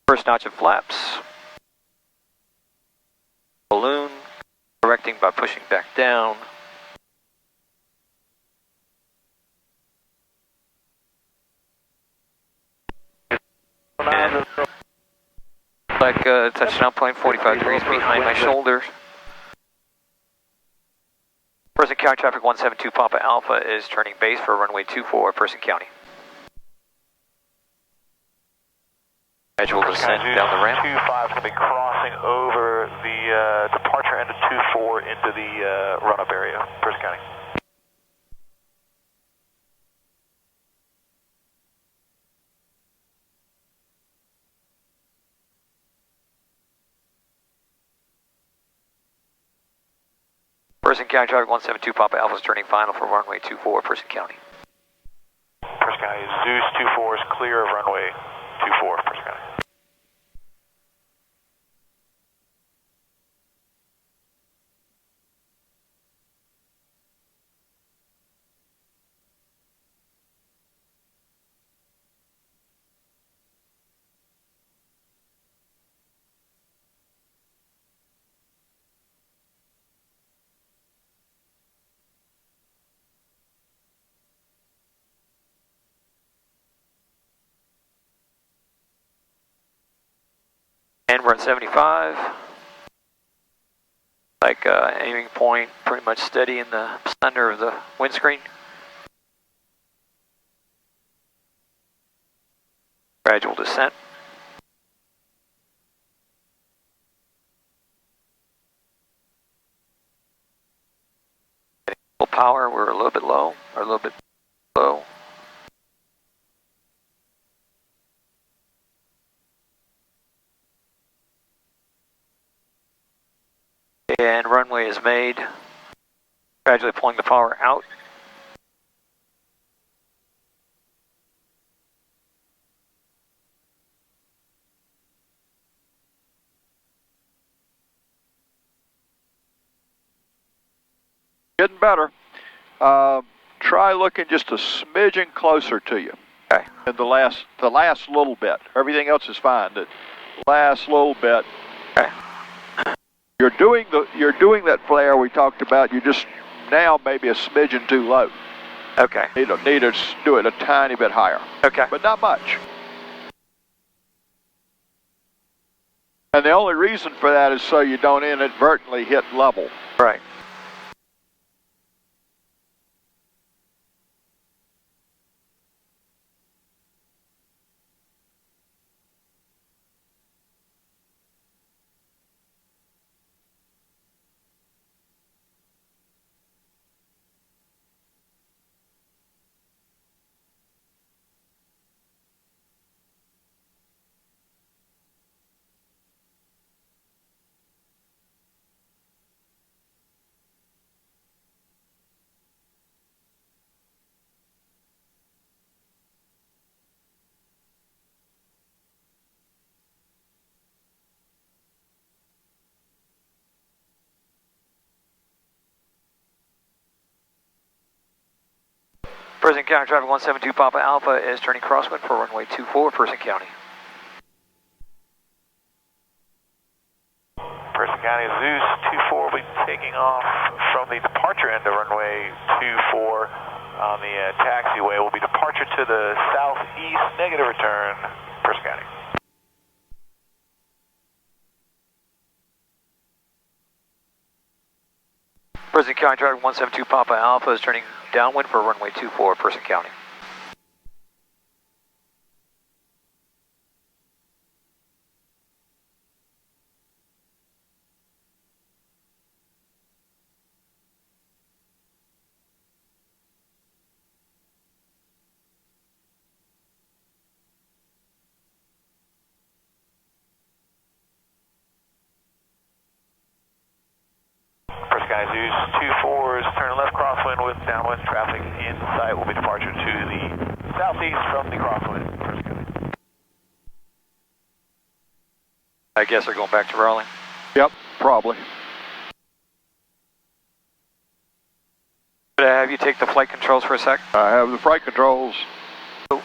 First notch of flaps. Balloon, correcting by pushing back down. And Like touchdown point, 45 degrees behind my shoulders. Person County traffic 172 Papa Alpha is turning base for runway 24, Person County. Gradual descent down the ramp. 25 is going to be crossing over the departure end of 24 into the run-up area, Person County. Person County traffic 172 Papa Alpha is turning final for runway 24, Person County. Person County, Zeus 24 is clear of runway 24, Person County. And we're at 75. Like aiming point pretty much steady in the center of the windscreen. Gradual descent. Full power, we're a little bit low, or a little bit low. And runway is made. Gradually pulling the power out. Getting better. Try looking just a smidgen closer to you. Okay. And the last little bit. Everything else is fine. The last little bit. Okay. You're doing that flare we talked about. You just now maybe a smidgen too low. Okay. Need to do it a tiny bit higher. Okay. But not much. And the only reason for that is so you don't inadvertently hit level. Right. Person County traffic 172 Papa Alpha is turning crosswind for runway 24, Person County. Person County, Zeus 24 will be taking off from the departure end of runway 24 on the taxiway. Will be departure to the southeast, negative return, Person County. Person County traffic 172 Papa Alpha is turning downwind for runway 24, Person County. Zeus 24 is turning left crosswind with downwind traffic in sight. Will be departure to the southeast from the crosswind. I guess they're going back to Raleigh. Yep, probably. Could I have you take the flight controls for a sec? I have the flight controls. All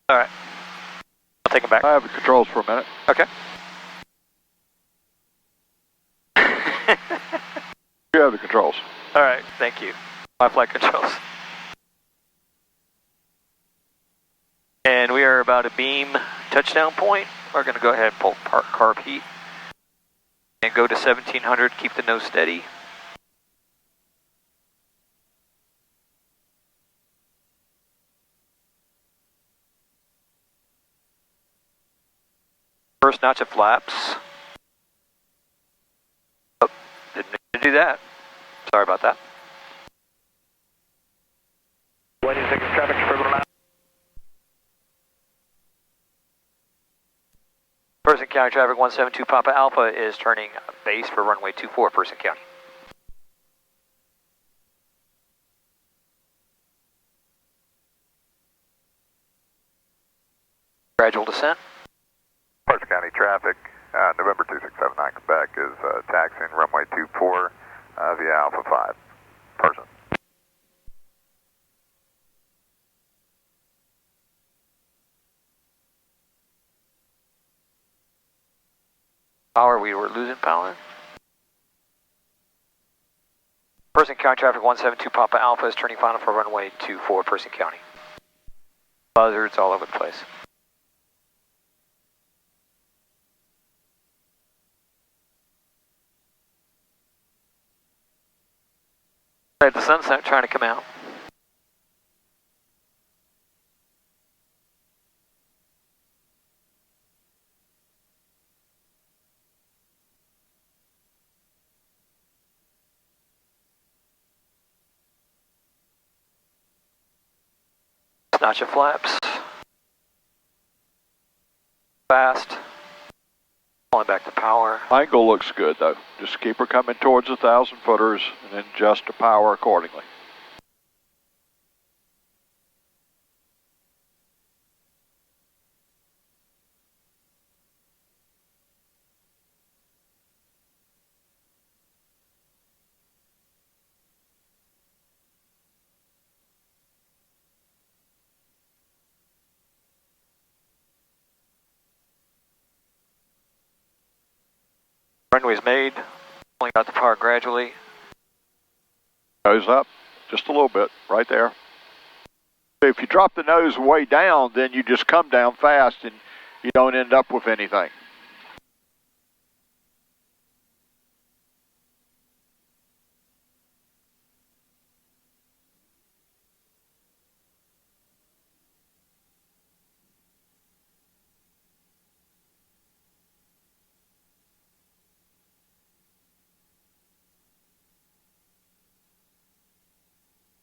right. I'll take them back. I have the controls for a minute. Okay. You have the controls. All right, thank you. My flight controls. And we are about a beam touchdown point. We're going to go ahead and pull carb heat. And go to 1700, keep the nose steady. First notch of flaps. Oh, didn't need to do that. Sorry about that. 26 traffic, scribble now. Person County traffic 172 Papa Alpha is turning base for runway 24, Person County. Gradual descent. Parts County traffic, November 2679 Quebec is taxiing runway 24 via Alpha 5. Person. Power, we were losing power. Person County traffic 172 Papa Alpha is turning final for runway 24, Person County. Buzzards all over the place. At the sunset, trying to come out. Notch of flaps. Fast. Pulling back the power. Angle looks good though. Just keep her coming towards the 1,000 footers and then adjust the power accordingly. Runway's made. Pulling out the power gradually. Nose up just a little bit, right there. If you drop the nose way down, then you just come down fast and you don't end up with anything.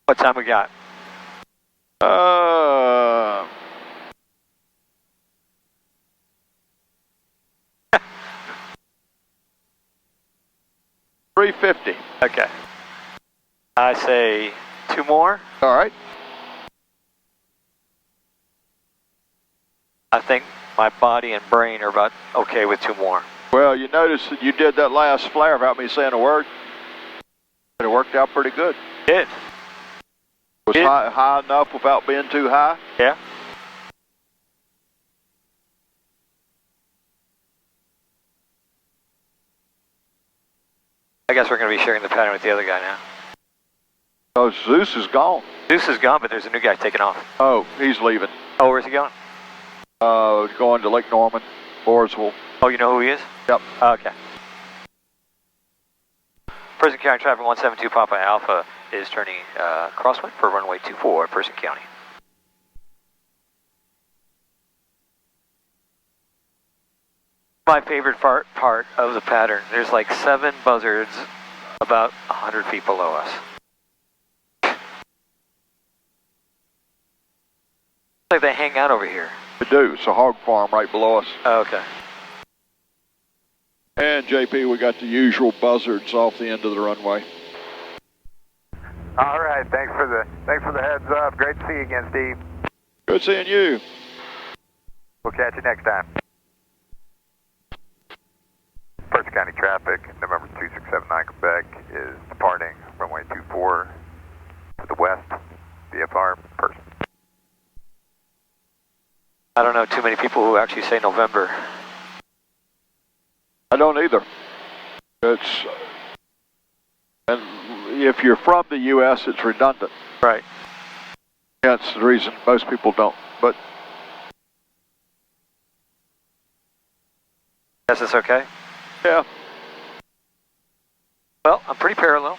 What time we got? 350. Okay. I say 2 more. All right. I think my body and brain are about okay with 2 more. Well, you notice that you did that last flare without me saying a word. It worked out pretty good. It Was high enough without being too high? Yeah. I guess we're going to be sharing the pattern with the other guy now. Oh, Zeus is gone. Zeus is gone, but there's a new guy taking off. Oh, he's leaving. Oh, where's he going? Going to Lake Norman, Borsville. Oh, you know who he is? Yep. Okay. Person County traffic 172 Papa Alpha is turning crosswind for runway 24, Person County. My favorite part of the pattern, there's like 7 buzzards about 100 feet below us. Like they hang out over here. They do. It's a hog farm right below us. Oh, okay. And JP, we got the usual buzzards off the end of the runway. All right, thanks for the heads up. Great to see you again, Steve. Good seeing you. We'll catch you next time. Perth County traffic, November 2679 Quebec is departing runway 24 to the west, VFR, Perth. I don't know too many people who actually say November. I don't either. And if you're from the U.S., it's redundant. Right. That's the reason most people don't. But Guess it's okay? Yeah. Well, I'm pretty parallel.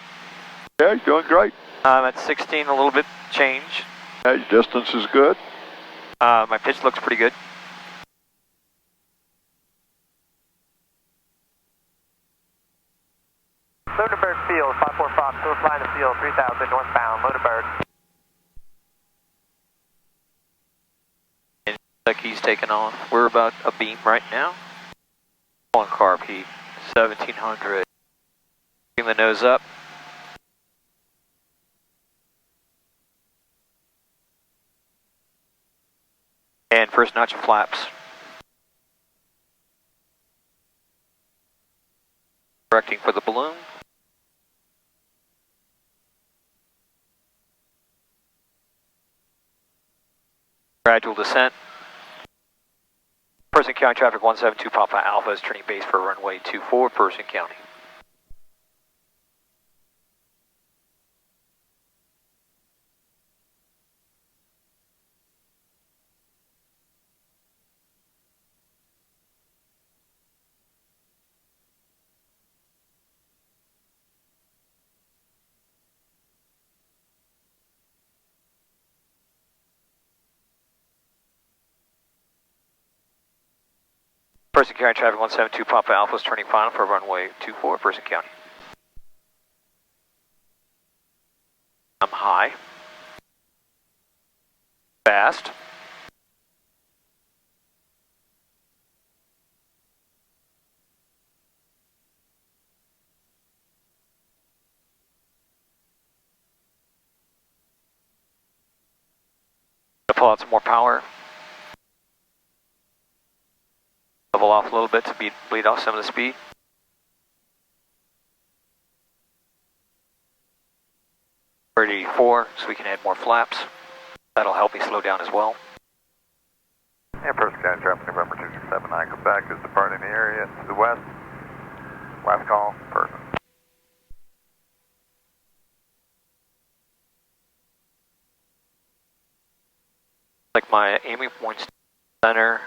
Yeah, you're doing great. I'm at 16, a little bit change. Yeah, your distance is good. My pitch looks pretty good. Lodenberg Field, 54 Fox, still flying the field, 3000 northbound, Lodenberg. And like he's taking off. We're about a beam right now. On carb heat, 1700. Bring the nose up. And first notch of flaps. Correcting for the balloon. Gradual descent. Person County traffic 172 Papa Alpha is turning base for runway 24, Person County. Person County traffic 172 Papa Alpha is turning final for runway 24, Person County. I'm high. Fast. Pull out some more power. Level off a little bit to bleed off some of the speed. Ready 4, so we can add more flaps. That'll help me slow down as well. And Person County traffic November 2679 Quebec is departing the area to the west. Last call, person. Like my aiming point's center.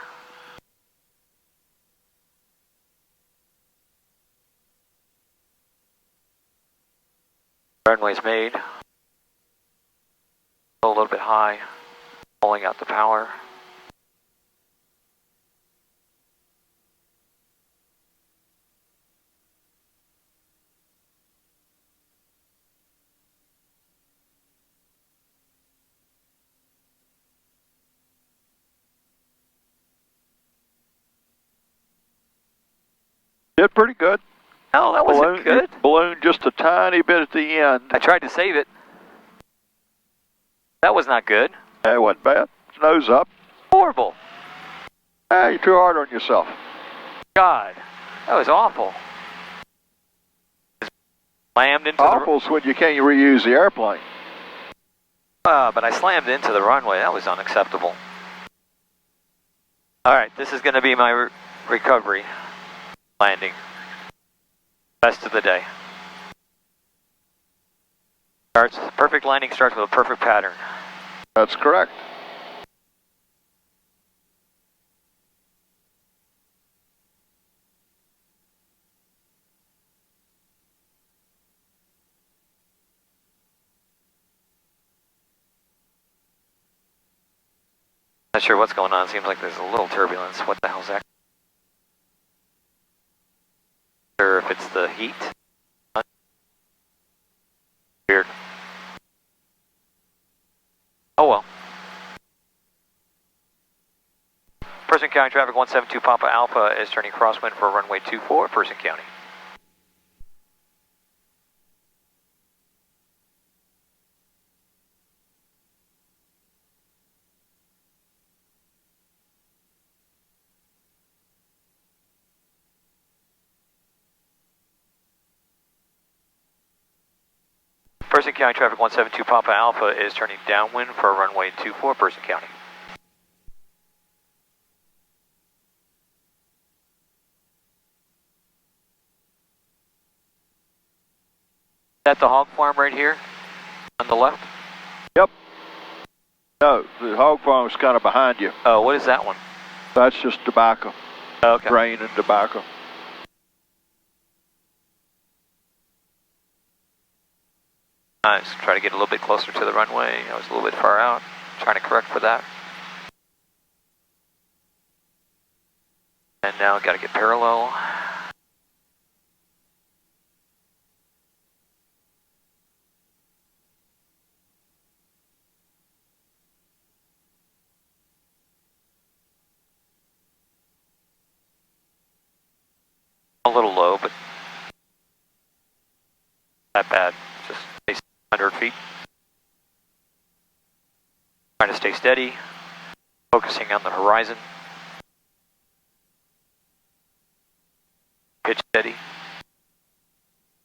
Runway's made. A little bit high. Pulling out the power. Did pretty good. Oh, that wasn't good. Balloon just a tiny bit at the end. I tried to save it. That was not good. That wasn't bad. Nose up. Horrible. You're too hard on yourself. God, that was awful. Slammed into Awful's when you can't reuse the airplane. but I slammed into the runway. That was unacceptable. All right, this is going to be my recovery landing. Best of the day. Perfect landing starts with a perfect pattern. That's correct. Not sure what's going on. Seems like there's a little turbulence. What the hell's that? Not sure if it's the heat. Weird. Oh well. Person County traffic 172 Papa Alpha is turning crosswind for runway 24, Person County. Person County traffic 172 Papa Alpha is turning downwind for runway 24, Person County. Is that the hog farm right here on the left? Yep. No, the hog farm is kind of behind you. Oh, what is that one? That's just tobacco. Okay. grain and tobacco. Nice. Try to get a little bit closer to the runway. I was a little bit far out. Trying to correct for that. And now got to get parallel. A little low, but not bad. Just stay 100 feet. Trying to stay steady, focusing on the horizon. Pitch steady.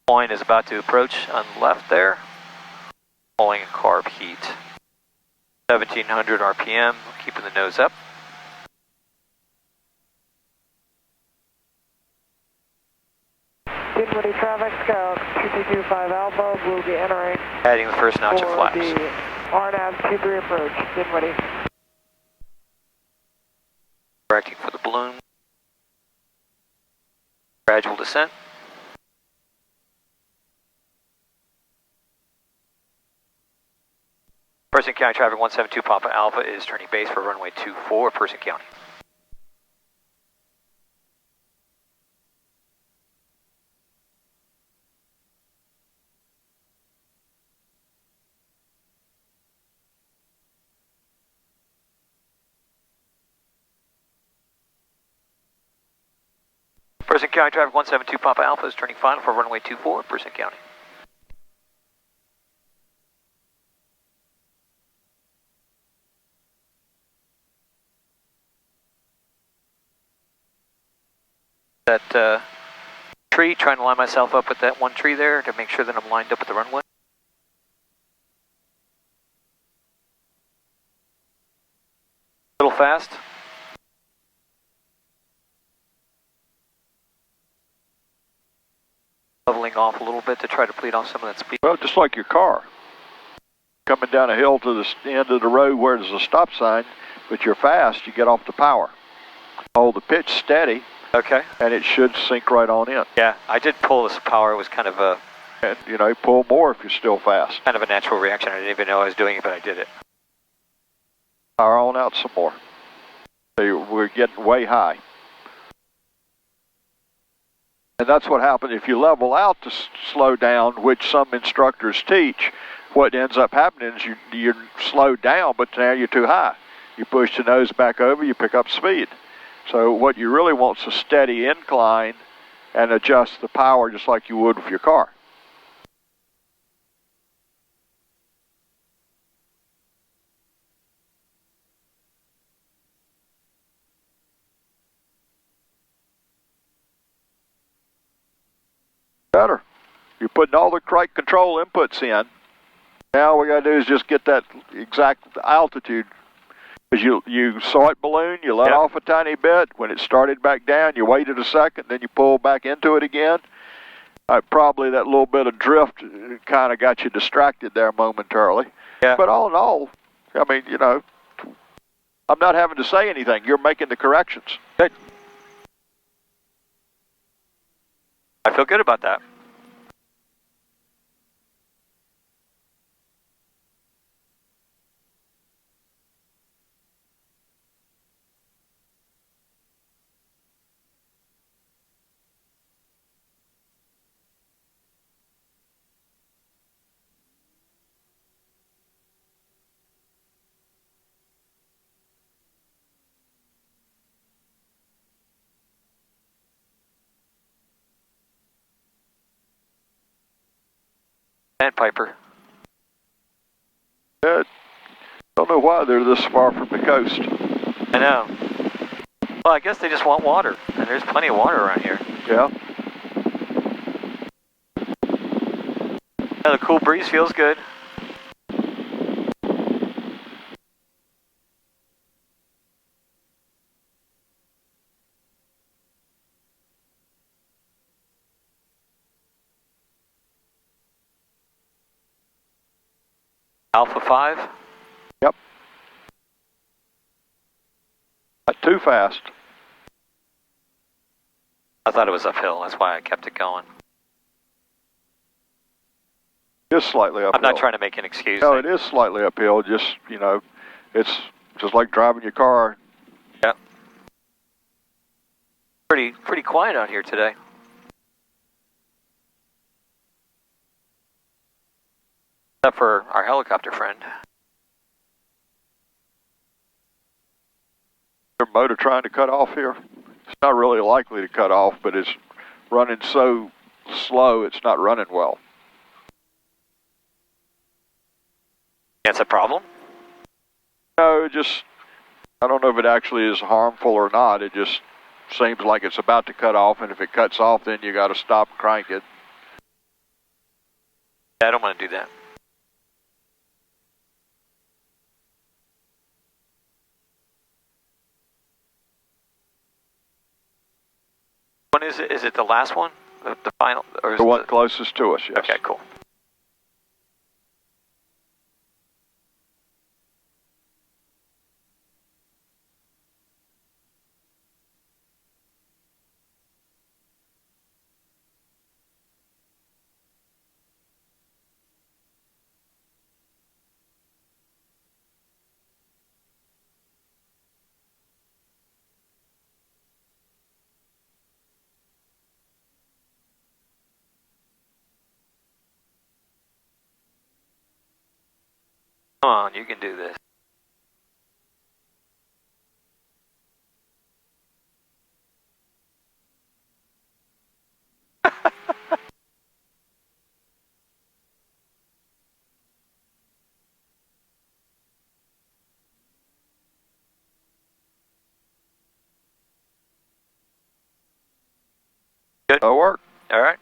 Point is about to approach on the left there. Pulling carb heat. 1700 RPM, keeping the nose up. Dinwiddie traffic, Scout 2225 Alpha will be entering Adding the first notch of for flaps. the RNAV 23 approach, Dinwiddie. Correcting for the balloon. Gradual descent. Person County traffic 172 Papa Alpha is turning base for runway 24, Person County. Person County traffic 172 Papa Alpha is turning final for runway 24, Person County. That tree, trying to line myself up with that one tree there to make sure that I'm lined up with the runway. A little fast. Leveling off a little bit to try to bleed off some of that speed. Well, just like your car. Coming down a hill to the end of the road where there's a stop sign, but you're fast, you get off the power. Hold the pitch steady. Okay. And it should sink right on in. Yeah, I did pull this power. It was kind of a And, you know, pull more if you're still fast. kind of a natural reaction. I didn't even know I was doing it, but I did it. Power on out some more. We're getting way high. And that's what happens if you level out to slow down, which some instructors teach. What ends up happening is you're slowed down, but now you're too high. You push the nose back over, you pick up speed. So what you really want is a steady incline and adjust the power just like you would with your car. Better. You're putting all the right control inputs in. Now all we got to do is just get that exact altitude. Because you saw it balloon, you let off a tiny bit. When it started back down, you waited a second, then you pulled back into it again. Probably that little bit of drift kind of got you distracted there momentarily. Yeah. But all in all, I mean, you know, I'm not having to say anything. You're making the corrections. Good. I feel good about that. Sandpiper. Don't know why they're this far from the coast. I know. Well, I guess they just want water, and there's plenty of water around here. Yeah. Yeah, the cool breeze feels good. Alpha 5. Yep. Not too fast. thought it was uphill. That's why I kept it going. Just slightly uphill. I'm not trying to make an excuse. No, it is slightly uphill. Just, you know, it's just like driving your car. Yeah. Pretty quiet out here today. Except for our helicopter friend. Their motor trying to cut off here. It's not really likely to cut off, but it's running so slow it's not running well. That's a problem? No, it just, I don't know if it actually is harmful or not. It just seems like it's about to cut off, and if it cuts off, then you got to stop and crank it. I don't want to do that. When is it? Is it the last one? The final? Or is The one it closest to us, yes. Okay, cool. Come on, you can do this. Good. That'll work. All right.